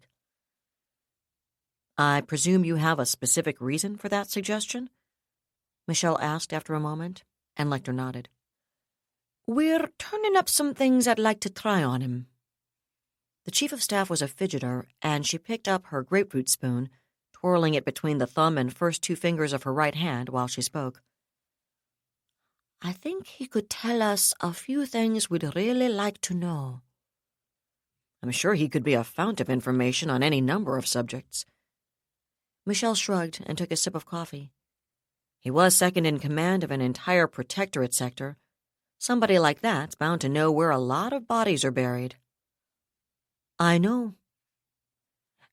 I presume you have a specific reason for that suggestion? Michelle asked after a moment, and Lecter nodded. We're turning up some things I'd like to try on him. The chief of staff was a fidgeter, and she picked up her grapefruit spoon, twirling it between the thumb and first two fingers of her right hand while she spoke. I think he could tell us a few things we'd really like to know. I'm sure he could be a fount of information on any number of subjects. Michelle shrugged and took a sip of coffee. He was second in command of an entire protectorate sector. Somebody like that's bound to know where a lot of bodies are buried. I know.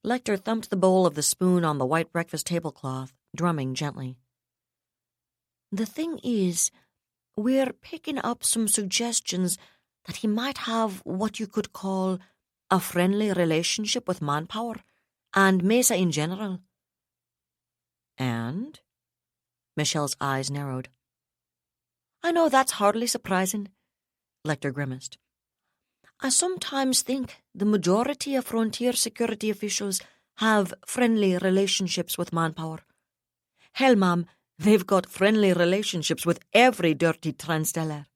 Lecter thumped the bowl of the spoon on the white breakfast tablecloth, drumming gently. The thing is, we're picking up some suggestions that he might have what you could call a friendly relationship with Manpower and Mesa in general. And? Michelle's eyes narrowed. I know that's hardly surprising, Lecter grimaced. I sometimes think the majority of frontier security officials have friendly relationships with Manpower. Hell, ma'am, they've got friendly relationships with every dirty Transteller.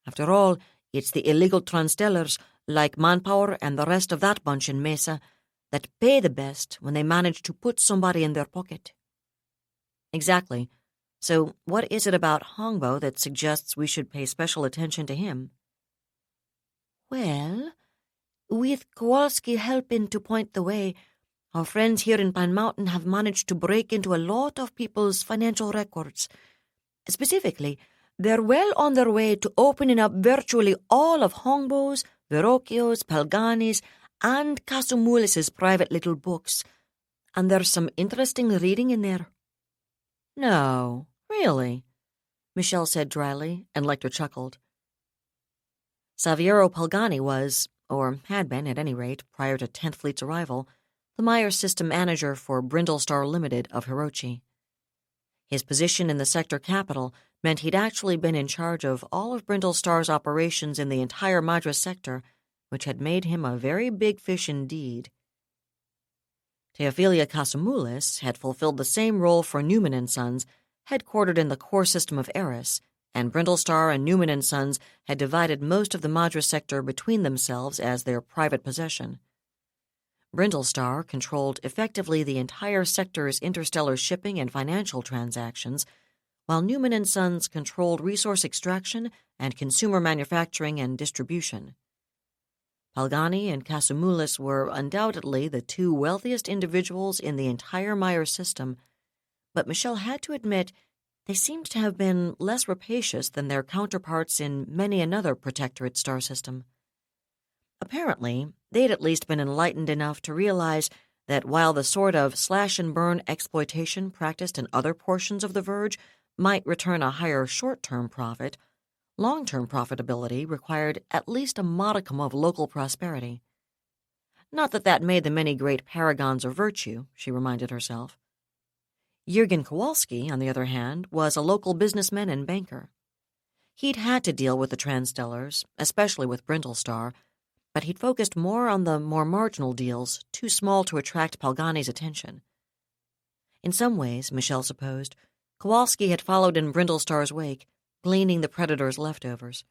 After all, it's the illegal Transtellers, like Manpower and the rest of that bunch in Mesa, that pay the best when they manage to put somebody in their pocket. Exactly. So what is it about Hongbo that suggests we should pay special attention to him? Well, with Kowalski helping to point the way, our friends here in Pine Mountain have managed to break into a lot of people's financial records. Specifically, they're well on their way to opening up virtually all of Hongbo's, Verrocchio's, Palgani's, and Casumulis's private little books. And there's some interesting reading in there. No, really, Michelle said dryly, and Lecter chuckled. Saviero Palgani was, or had been at any rate, prior to 10th Fleet's arrival, the Myers system manager for Brindlestar Limited of Hirochi. His position in the sector capital meant he'd actually been in charge of all of Brindlestar's operations in the entire Madras sector, which had made him a very big fish indeed. Teophilia Casumulis had fulfilled the same role for Newman & Sons, headquartered in the core system of Eris, and Brindlestar and Newman & Sons had divided most of the Madras sector between themselves as their private possession. Brindlestar controlled effectively the entire sector's interstellar shipping and financial transactions, while Newman & Sons controlled resource extraction and consumer manufacturing and distribution. Palgani and Casumulis were undoubtedly the two wealthiest individuals in the entire Myers system, but Michelle had to admit they seemed to have been less rapacious than their counterparts in many another protectorate star system. Apparently, they'd at least been enlightened enough to realize that while the sort of slash-and-burn exploitation practiced in other portions of the Verge might return a higher short-term profit, long-term profitability required at least a modicum of local prosperity. Not that that made them any great paragons of virtue, she reminded herself. Jürgen Kowalski, on the other hand, was a local businessman and banker. He'd had to deal with the Transtellers, especially with Brindlestar, but he'd focused more on the more marginal deals, too small to attract Palgani's attention. In some ways, Michelle supposed, Kowalski had followed in Brindlestar's wake, gleaning the Predator's leftovers.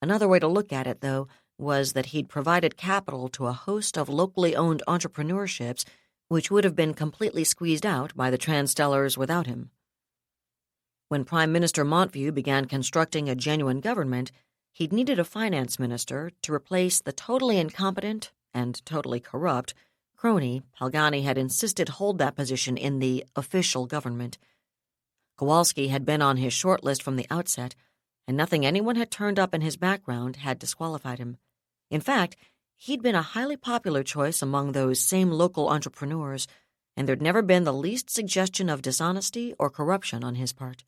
Another way to look at it, though, was that he'd provided capital to a host of locally owned entrepreneurships which would have been completely squeezed out by the Transtellers without him. When Prime Minister Montview began constructing a genuine government, he'd needed a finance minister to replace the totally incompetent and totally corrupt crony Palgani had insisted hold that position in the official government. Kowalski had been on his short list from the outset, and nothing anyone had turned up in his background had disqualified him. In fact, he'd been a highly popular choice among those same local entrepreneurs, and there'd never been the least suggestion of dishonesty or corruption on his part.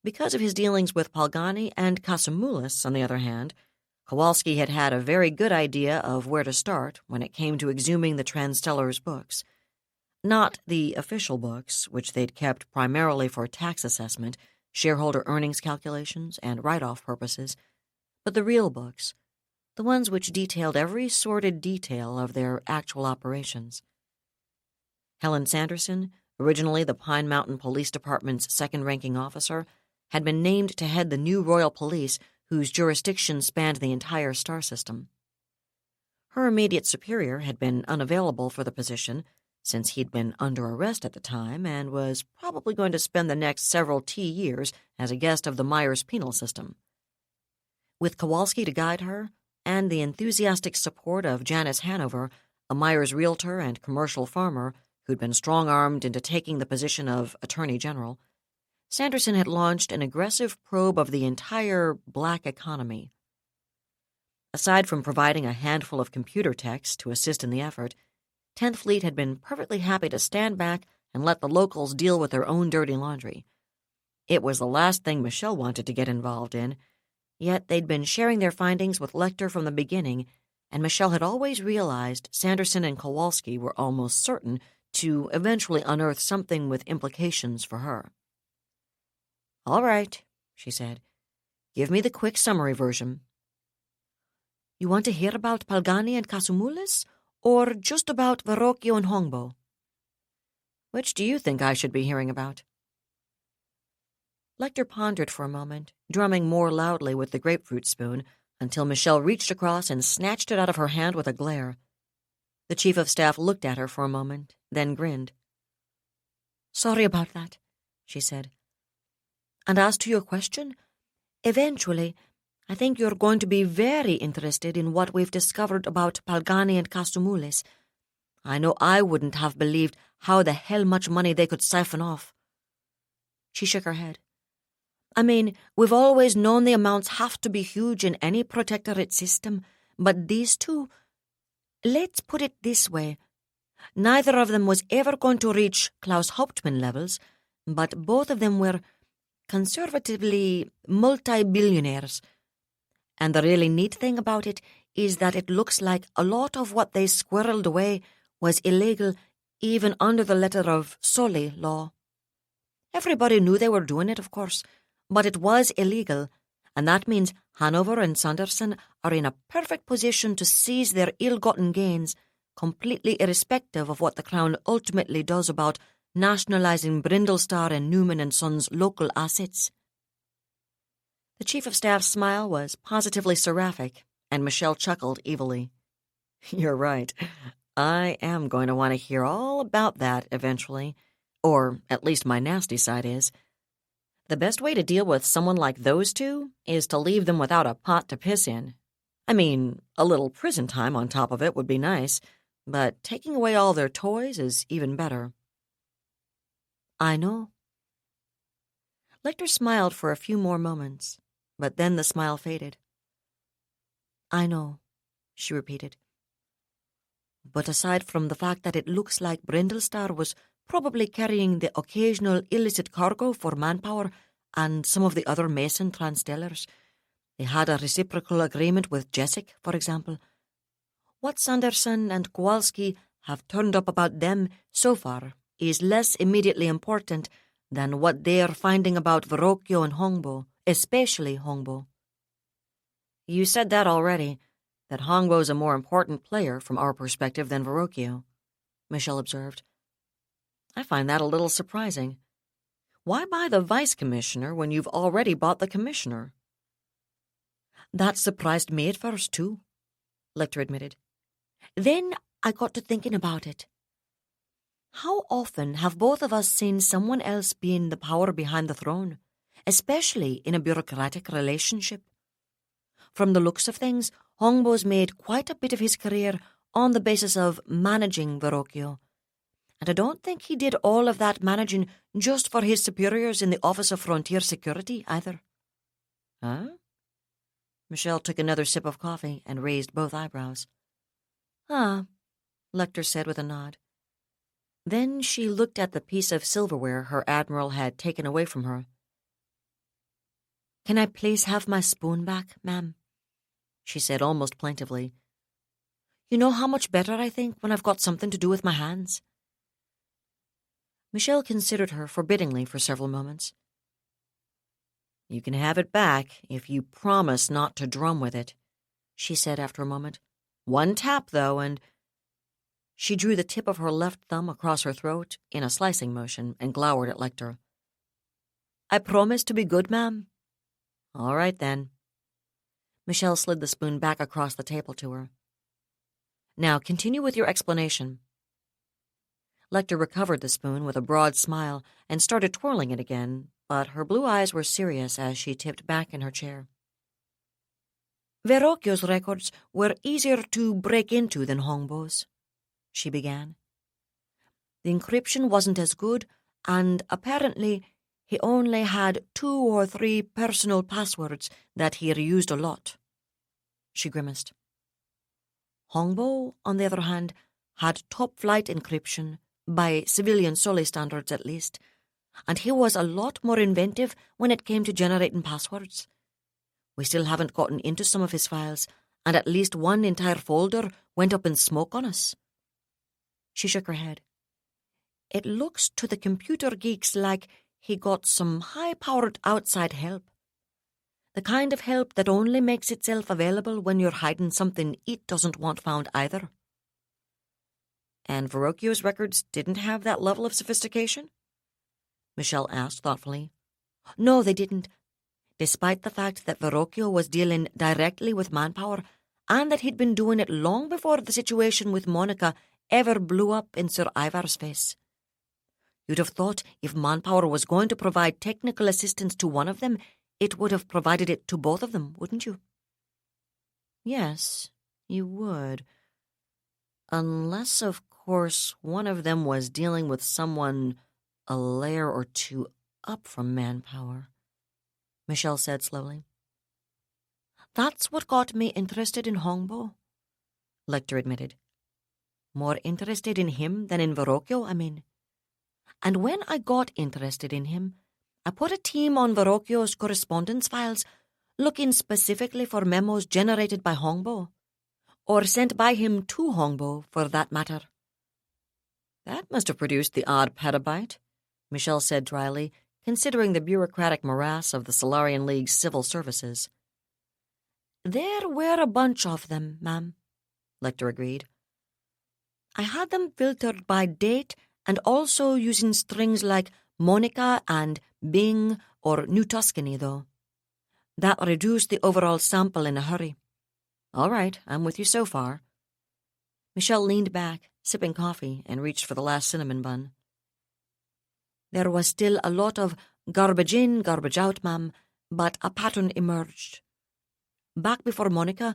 Because of his dealings with Palgani and Casumulis, on the other hand, Kowalski had had a very good idea of where to start when it came to exhuming the Transtellers' books. Not the official books, which they'd kept primarily for tax assessment, shareholder earnings calculations, and write-off purposes, but the real books, the ones which detailed every sordid detail of their actual operations. Helen Sanderson, originally the Pine Mountain Police Department's second-ranking officer, had been named to head the new Royal Police whose jurisdiction spanned the entire star system. Her immediate superior had been unavailable for the position, since he'd been under arrest at the time and was probably going to spend the next several years as a guest of the Myers penal system. With Kowalski to guide her, and the enthusiastic support of Janice Hanover, a Myers realtor and commercial farmer who'd been strong-armed into taking the position of Attorney General, Sanderson had launched an aggressive probe of the entire black economy. Aside from providing a handful of computer techs to assist in the effort, 10th Fleet had been perfectly happy to stand back and let the locals deal with their own dirty laundry. It was the last thing Michelle wanted to get involved in, yet they'd been sharing their findings with Lecter from the beginning, and Michelle had always realized Sanderson and Kowalski were almost certain to eventually unearth something with implications for her. "All right," she said. "Give me the quick summary version." "You want to hear about Palgani and Kasumulis, or just about Verrocchio and Hongbo?" "Which do you think I should be hearing about?" Lecter pondered for a moment, drumming more loudly with the grapefruit spoon, until Michelle reached across and snatched it out of her hand with a glare. The chief of staff looked at her for a moment, then grinned. "Sorry about that," she said. "And as to your question, eventually, I think you're going to be very interested in what we've discovered about Palgani and Kasumulis. I know I wouldn't have believed how the hell much money they could siphon off." She shook her head. "I mean, we've always known the amounts have to be huge in any protectorate system, but these two, let's put it this way. Neither of them was ever going to reach Klaus Hauptmann levels, but both of them were conservatively multi-billionaires. And the really neat thing about it is that it looks like a lot of what they squirreled away was illegal even under the letter of Soli law. Everybody knew they were doing it, of course, but it was illegal, and that means Hanover and Sanderson are in a perfect position to seize their ill-gotten gains, completely irrespective of what the Crown ultimately does about nationalizing Brindlestar and Newman and Sons' local assets. The chief of staff's smile was positively seraphic, and Michelle chuckled evilly. "You're right. I am going to want to hear all about that eventually, or at least my nasty side is. The best way to deal with someone like those two is to leave them without a pot to piss in. I mean, a little prison time on top of it would be nice, but taking away all their toys is even better." "I know." Lecter smiled for a few more moments, but then the smile faded. "I know," she repeated. "But aside from the fact that it looks like Brindlestar was probably carrying the occasional illicit cargo for Manpower and some of the other Mason Transtellers, they had a reciprocal agreement with Jessic, for example. What Sanderson and Kowalski have turned up about them so far is less immediately important than what they are finding about Verrocchio and Hongbo, especially Hongbo." "You said that already, that Hongbo's a more important player from our perspective than Verrocchio," Michelle observed. "I find that a little surprising. Why buy the vice commissioner when you've already bought the commissioner?" "That surprised me at first, too," Lecter admitted. "Then I got to thinking about it. How often have both of us seen someone else being the power behind the throne, especially in a bureaucratic relationship? From the looks of things, Hongbo's made quite a bit of his career on the basis of managing Verrocchio, and I don't think he did all of that managing just for his superiors in the Office of Frontier Security, either." "Huh?" Michelle took another sip of coffee and raised both eyebrows. "Ah," Lecter said with a nod. Then she looked at the piece of silverware her admiral had taken away from her. "Can I please have my spoon back, ma'am?" she said almost plaintively. "You know how much better I think when I've got something to do with my hands." Michelle considered her forbiddingly for several moments. "You can have it back if you promise not to drum with it," she said after a moment. "One tap, though, and—" She drew the tip of her left thumb across her throat in a slicing motion and glowered at Lecter. "I promise to be good, ma'am." "All right, then." Michelle slid the spoon back across the table to her. Now continue with your explanation. Lecter recovered the spoon with a broad smile and started twirling it again, but her blue eyes were serious as she tipped back in her chair. Verrocchio's records were easier to break into than Hongbo's, she began. The encryption wasn't as good, and apparently he only had 2 or 3 personal passwords that he reused a lot. She grimaced. Hongbo, on the other hand, had top-flight encryption, by civilian Soli standards at least, and he was a lot more inventive when it came to generating passwords. We still haven't gotten into some of his files, and at least one entire folder went up in smoke on us. She shook her head. It looks to the computer geeks like he got some high-powered outside help. The kind of help that only makes itself available when you're hiding something it doesn't want found either. And Verrocchio's records didn't have that level of sophistication? Michelle asked thoughtfully. No, they didn't. Despite the fact that Verrocchio was dealing directly with manpower and that he'd been doing it long before the situation with Monica ever blew up in Sir Ivar's face. You'd have thought if manpower was going to provide technical assistance to one of them, it would have provided it to both of them, wouldn't you? Yes, you would. Unless, of course, one of them was dealing with someone a layer or 2 up from manpower, Michelle said slowly. That's what got me interested in Hongbo, Lecter admitted. More interested in him than in Verrocchio, I mean. And when I got interested in him, I put a team on Verrocchio's correspondence files, looking specifically for memos generated by Hongbo, or sent by him to Hongbo, for that matter. That must have produced the odd petabyte, Michelle said dryly, considering the bureaucratic morass of the Solarian League's civil services. There were a bunch of them, ma'am, Lecter agreed. I had them filtered by date and also using strings like Monica and Bing or New Tuscany, though. That reduced the overall sample in a hurry. All right, I'm with you so far. Michelle leaned back, sipping coffee, and reached for the last cinnamon bun. There was still a lot of garbage in, garbage out, ma'am, but a pattern emerged. Back before Monica,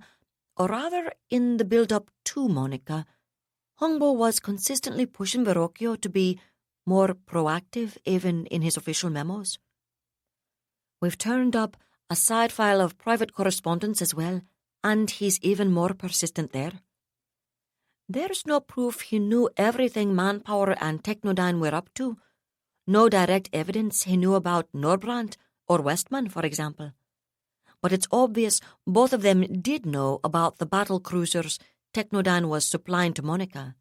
or rather in the build-up to Monica, Hongbo was consistently pushing Verrocchio to be more proactive even in his official memos. We've turned up a side file of private correspondence as well, and he's even more persistent there. There's no proof he knew everything Manpower and Technodyne were up to. No direct evidence he knew about Norbrandt or Westman, for example. But it's obvious both of them did know about the battle cruisers Technodyne was supplying to Monica.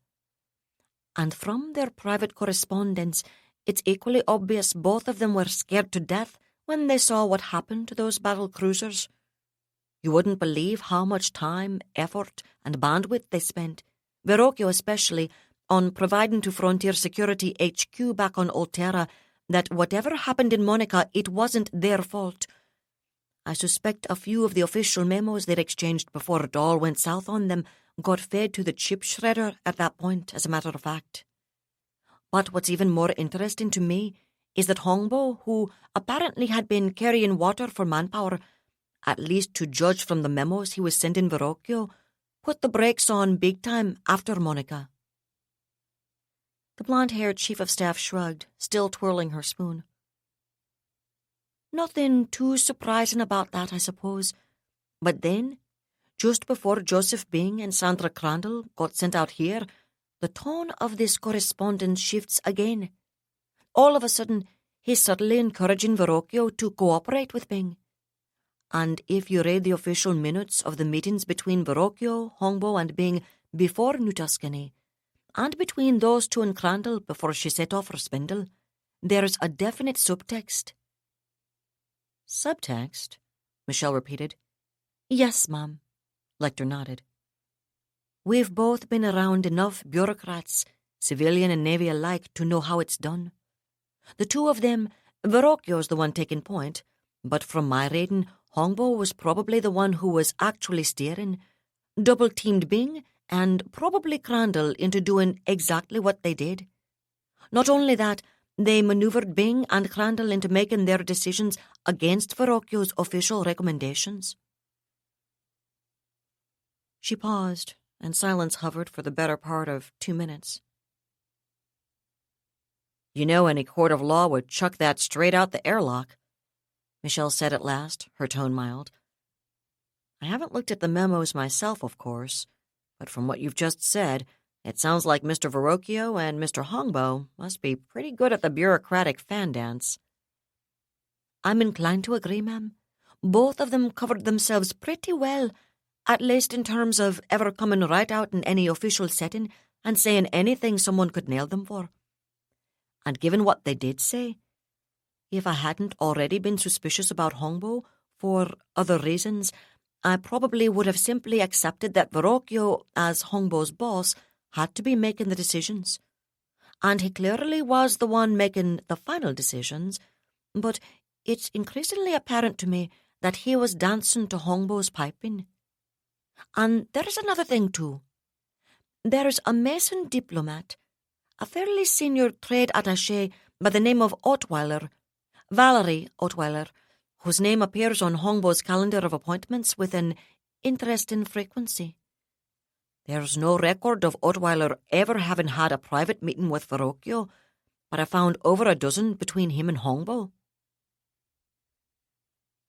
And from their private correspondence, it's equally obvious both of them were scared to death when they saw what happened to those battle cruisers. You wouldn't believe how much time, effort, and bandwidth they spent, Verrocchio especially, on providing to Frontier Security HQ back on Alterra that whatever happened in Monica, it wasn't their fault. I suspect a few of the official memos they'd exchanged before it all went south on them got fed to the chip shredder at that point, as a matter of fact. But what's even more interesting to me is that Hongbo, who apparently had been carrying water for Manpower, at least to judge from the memos he was sending Verrocchio, put the brakes on big time after Monica. The blonde-haired chief of staff shrugged, still twirling her spoon. Nothing too surprising about that, I suppose. But then, just before Joseph Bing and Sandra Crandall got sent out here, the tone of this correspondence shifts again. All of a sudden, he's subtly encouraging Verrocchio to cooperate with Bing. And if you read the official minutes of the meetings between Verrocchio, Hongbo, and Bing before New Tuscany, and between those two and Crandall before she set off for Spindle, there's a definite subtext. Subtext? Michelle repeated. Yes, ma'am, Lecter nodded. We've both been around enough bureaucrats, civilian and Navy alike, to know how it's done. The two of them, Verrocchio's the one taking point, but from my reading, Hongbo was probably the one who was actually steering, double-teamed Bing, and probably Crandall into doing exactly what they did. Not only that, they maneuvered Bing and Crandall into making their decisions against Verrocchio's official recommendations. She paused, and silence hovered for the better part of 2 minutes. "You know any court of law would chuck that straight out the airlock," Michelle said at last, her tone mild. "I haven't looked at the memos myself, of course, but from what you've just said, it sounds like Mr. Verrocchio and Mr. Hongbo must be pretty good at the bureaucratic fan dance." "I'm inclined to agree, ma'am. Both of them covered themselves pretty well, at least in terms of ever coming right out in any official setting and saying anything someone could nail them for. And given what they did say, if I hadn't already been suspicious about Hongbo for other reasons, I probably would have simply accepted that Verrocchio, as Hongbo's boss, had to be making the decisions. And he clearly was the one making the final decisions, but it's increasingly apparent to me that he was dancing to Hongbo's piping. And there's another thing, too. There's a Mason diplomat, a fairly senior trade attaché by the name of Ottweiler, Valerie Ottweiler, whose name appears on Hongbo's calendar of appointments with an interesting frequency. There's no record of Ottweiler ever having had a private meeting with Verrocchio, but I found over a dozen between him and Hongbo.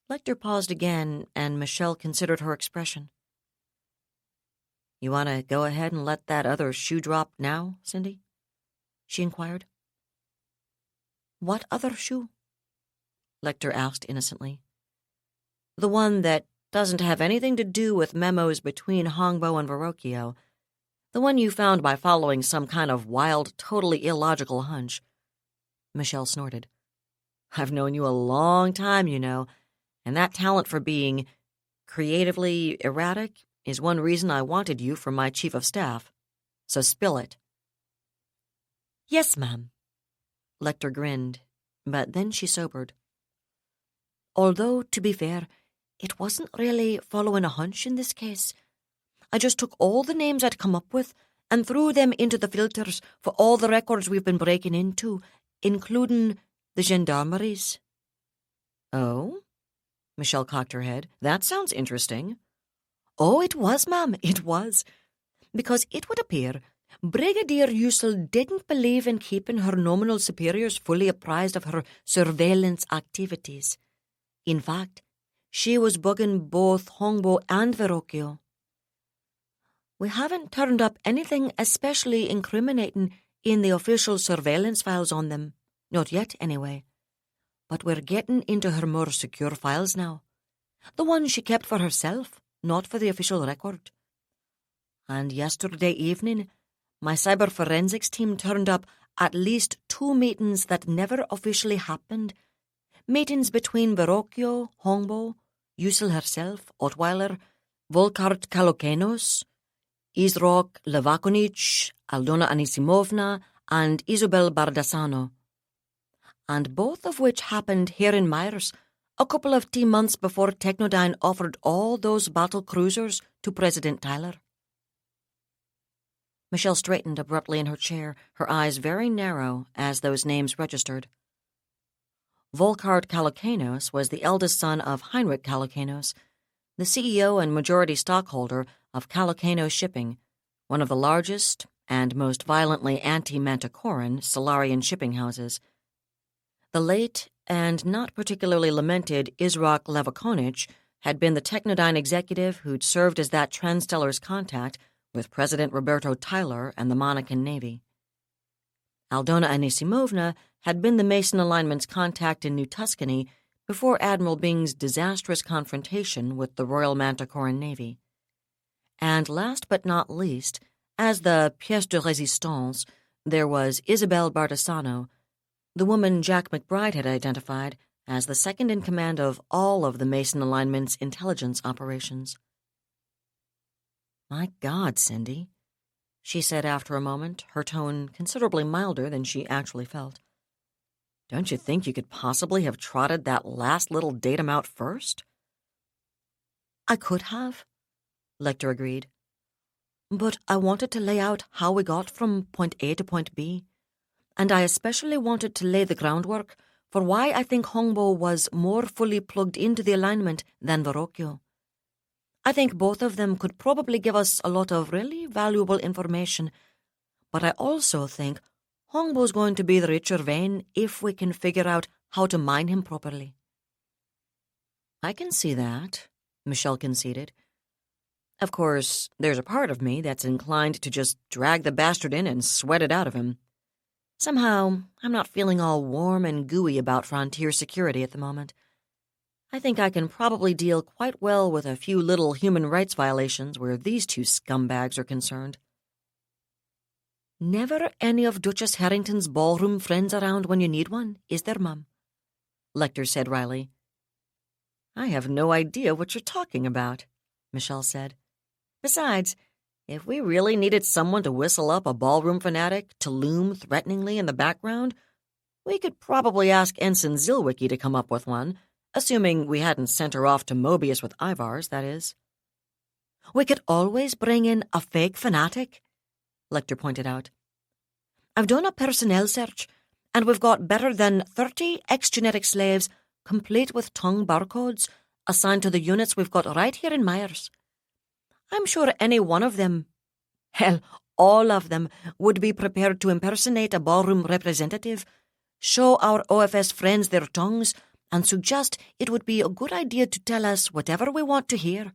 Lecter paused again, and Michelle considered her expression. "You want to go ahead and let that other shoe drop now, Cindy?" she inquired. "What other shoe?" Lecter asked innocently. "The one that doesn't have anything to do with memos between Hongbo and Verrocchio. The one you found by following some kind of wild, totally illogical hunch." Michelle snorted. "I've known you a long time, you know, and that talent for being creatively erratic is one reason I wanted you for my chief of staff. So spill it." "Yes, ma'am." Lecter grinned, but then she sobered. "Although, to be fair, it wasn't really following a hunch in this case. I just took all the names I'd come up with and threw them into the filters for all the records we've been breaking into, including the gendarmeries." "Oh?" Michelle cocked her head. "That sounds interesting." "Oh, it was, ma'am, it was. Because it would appear Brigadier Ussel didn't believe in keeping her nominal superiors fully apprised of her surveillance activities. In fact, she was bugging both Hongbo and Verrocchio. We haven't turned up anything especially incriminating in the official surveillance files on them. Not yet, anyway. But we're getting into her more secure files now. The ones she kept for herself, not for the official record. And yesterday evening, my cyber forensics team turned up at least 2 meetings that never officially happened. Meetings between Verrocchio, Hongbo, Ussel herself, Ottweiler, Volkart Kalokenos, Izrok Levakonic, Aldona Anisimovna, and Isabel Bardasano. And both of which happened here in Myers, a couple of months before Technodyne offered all those battle cruisers to President Tyler. Michelle straightened abruptly in her chair, her eyes very narrow as those names registered. Volkart Kalokenos was the eldest son of Heinrich Kalokenos, the CEO and majority stockholder of Kalokenos Shipping, one of the largest and most violently anti-Manticoran Solarian shipping houses. The late and not particularly lamented Izrak Levakonic had been the Technodyne executive who'd served as that Transtellar's contact with President Roberto Tyler and the Monacan Navy. Aldona Anisimovna had been the Mason Alignment's contact in New Tuscany before Admiral Bing's disastrous confrontation with the Royal Manticoran Navy. And last but not least, as the pièce de résistance, there was Isabel Bardasano, the woman Jack McBride had identified as the second in command of all of the Mason Alignment's intelligence operations. "My God, Cindy," she said after a moment, her tone considerably milder than she actually felt. "Don't you think you could possibly have trotted that last little datum out first?" "I could have," Lecter agreed. but I wanted to lay out how we got from point A to point B, and I especially wanted to lay the groundwork for why I think Hongbo was more fully plugged into the alignment than Verrocchio. I think both of them could probably give us a lot of really valuable information, but I also think Hongbo's going to be the richer vein if we can figure out how to mine him properly. I can see that, Michelle conceded. Of course, there's a part of me that's inclined to just drag the bastard in and sweat it out of him. Somehow, I'm not feeling all warm and gooey about frontier security at the moment. I think I can probably deal quite well with a few little human rights violations where these two scumbags are concerned. Never any of Duchess Harrington's ballroom friends around when you need one, is there, Mum? Lecter said wryly. I have no idea what you're talking about, Michelle said. Besides, if we really needed someone to whistle up a ballroom fanatic to loom threateningly in the background, we could probably ask Ensign Zilwicki to come up with one, assuming we hadn't sent her off to Mobius with Ivars, that is. We could always bring in a fake fanatic, Lecter pointed out. I've done a personnel search, and we've got better than 30 ex-genetic slaves, complete with tongue barcodes, assigned to the units we've got right here in Myers. I'm sure any one of them, hell, all of them, would be prepared to impersonate a ballroom representative, show our OFS friends their tongues, and suggest it would be a good idea to tell us whatever we want to hear,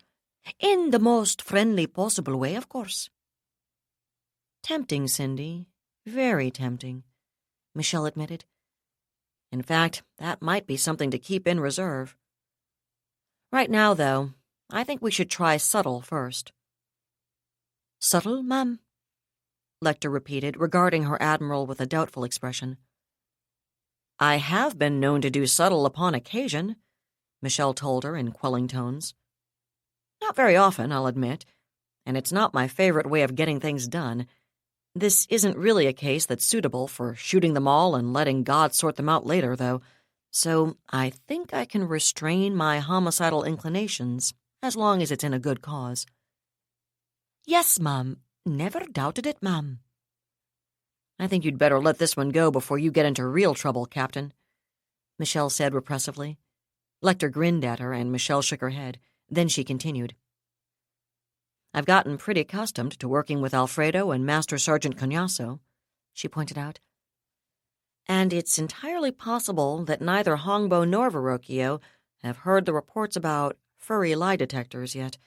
in the most friendly possible way, of course. Tempting, Cindy. Very tempting, Michelle admitted. In fact, that might be something to keep in reserve. Right now, though, I think we should try subtle first. Subtle, Ma'am? Lecter repeated, regarding her admiral with a doubtful expression. I have been known to do subtle upon occasion, Michelle told her in quelling tones. Not very often, I'll admit, and it's not my favorite way of getting things done. This isn't really a case that's suitable for shooting them all and letting God sort them out later, though, so I think I can restrain my homicidal inclinations as long as it's in a good cause. Yes, Ma'am. Never doubted it, Ma'am. I think you'd better let this one go before you get into real trouble, Captain, Michelle said repressively. Lecter grinned at her, and Michelle shook her head. Then she continued. I've gotten pretty accustomed to working with Alfredo and Master Sergeant Cognasso, she pointed out. And it's entirely possible that neither Hongbo nor Verrocchio have heard the reports about furry lie detectors yet.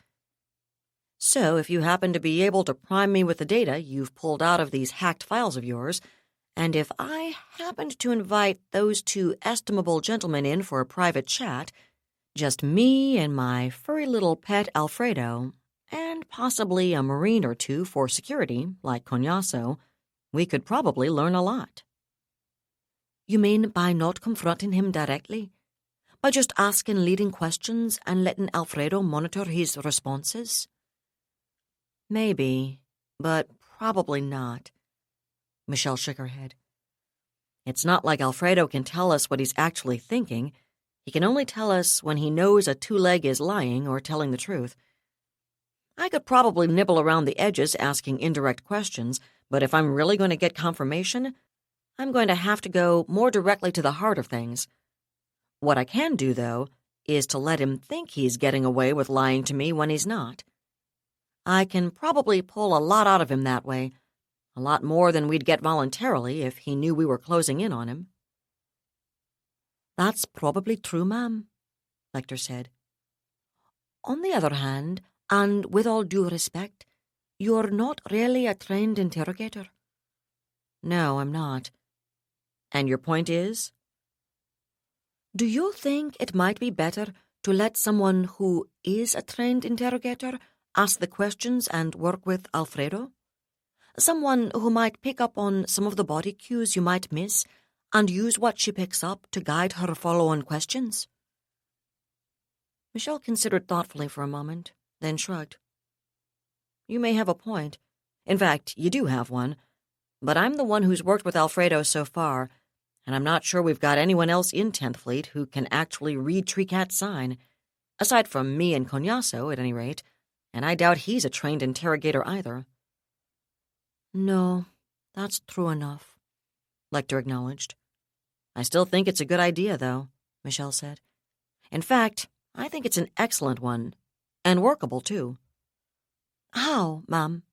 So if you happen to be able to prime me with the data you've pulled out of these hacked files of yours, and if I happened to invite those two estimable gentlemen in for a private chat, just me and my furry little pet Alfredo, and possibly a Marine or two for security, like Cognasso, we could probably learn a lot. You mean by not confronting him directly? By just asking leading questions and letting Alfredo monitor his responses? Maybe, but probably not. Michelle shook her head. It's not like Alfredo can tell us what he's actually thinking. He can only tell us when he knows a two-leg is lying or telling the truth. I could probably nibble around the edges asking indirect questions, but if I'm really going to get confirmation, I'm going to have to go more directly to the heart of things. What I can do, though, is to let him think he's getting away with lying to me when he's not. I can probably pull a lot out of him that way, a lot more than we'd get voluntarily if he knew we were closing in on him. That's probably true, Ma'am, Lecter said. On the other hand, and with all due respect, you're not really a trained interrogator. No, I'm not. And your point is? Do you think it might be better to let someone who is a trained interrogator ask the questions and work with Alfredo? Someone who might pick up on some of the body cues you might miss and use what she picks up to guide her follow-on questions? Michelle considered thoughtfully for a moment, then shrugged. You may have a point. In fact, you do have one. But I'm the one who's worked with Alfredo so far, and I'm not sure we've got anyone else in 10th Fleet who can actually read Tricat's sign, aside from me and Cognasso, at any rate, and I doubt he's a trained interrogator either. No, that's true enough, Lecter acknowledged. I still think it's a good idea, though, Michelle said. In fact, I think it's an excellent one, and workable, too. How, Mom?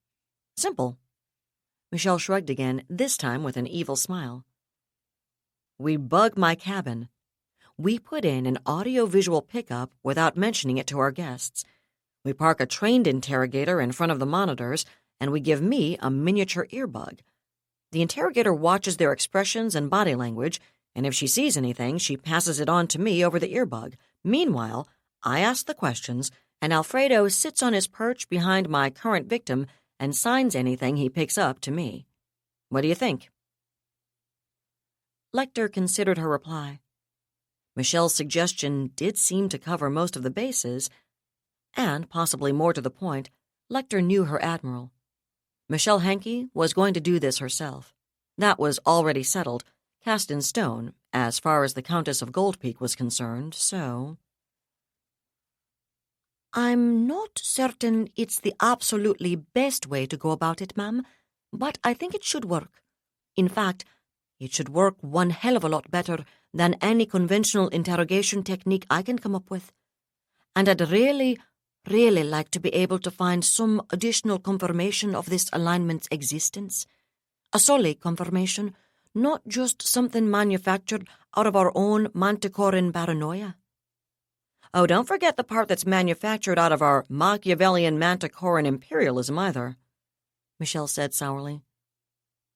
Simple. Michelle shrugged again, this time with an evil smile. We bug my cabin. We put in an audio-visual pickup without mentioning it to our guests. We park a trained interrogator in front of the monitors, and we give me a miniature earbug. The interrogator watches their expressions and body language, and if she sees anything, she passes it on to me over the earbug. Meanwhile, I ask the questions, and Alfredo sits on his perch behind my current victim and signs anything he picks up to me. What do you think? Lecter considered her reply. Michelle's suggestion did seem to cover most of the bases, and, possibly more to the point, Lecter knew her admiral. Michelle Hankey was going to do this herself. That was already settled, cast in stone, as far as the Countess of Goldpeak was concerned, so... I'm not certain it's the absolutely best way to go about it, ma'am, but I think it should work. In fact, it should work one hell of a lot better than any conventional interrogation technique I can come up with. And I'd really like to be able to find some additional confirmation of this alignment's existence. A solid confirmation, not just something manufactured out of our own Manticoran paranoia. Oh, don't forget the part that's manufactured out of our Machiavellian Manticoran imperialism either, Michelle said sourly.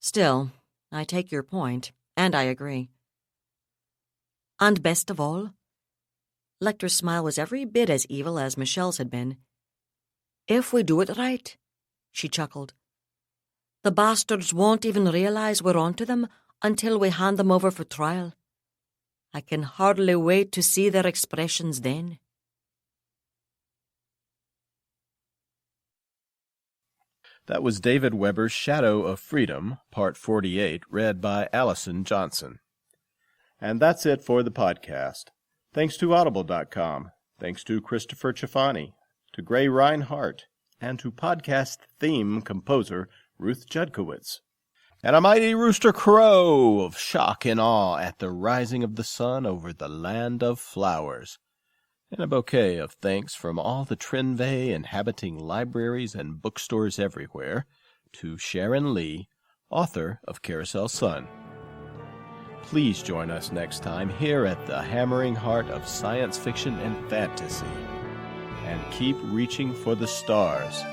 Still, I take your point, and I agree. And best of all, Lecter's smile was every bit as evil as Michelle's had been. If we do it right, she chuckled, the bastards won't even realize we're onto them until we hand them over for trial. I can hardly wait to see their expressions then. That was David Weber's Shadow of Freedom, Part 48, read by Allison Johnson. And that's it for the podcast. Thanks to Audible.com, thanks to Christopher Chafani, to Gray Rinehart, and to podcast theme composer Ruth Judkowitz. And a mighty rooster crow of shock and awe at the rising of the sun over the land of flowers. And a bouquet of thanks from all the Trinvay inhabiting libraries and bookstores everywhere to Sharon Lee, author of Carousel Sun. Please join us next time here at the hammering heart of science fiction and fantasy. And keep reaching for the stars.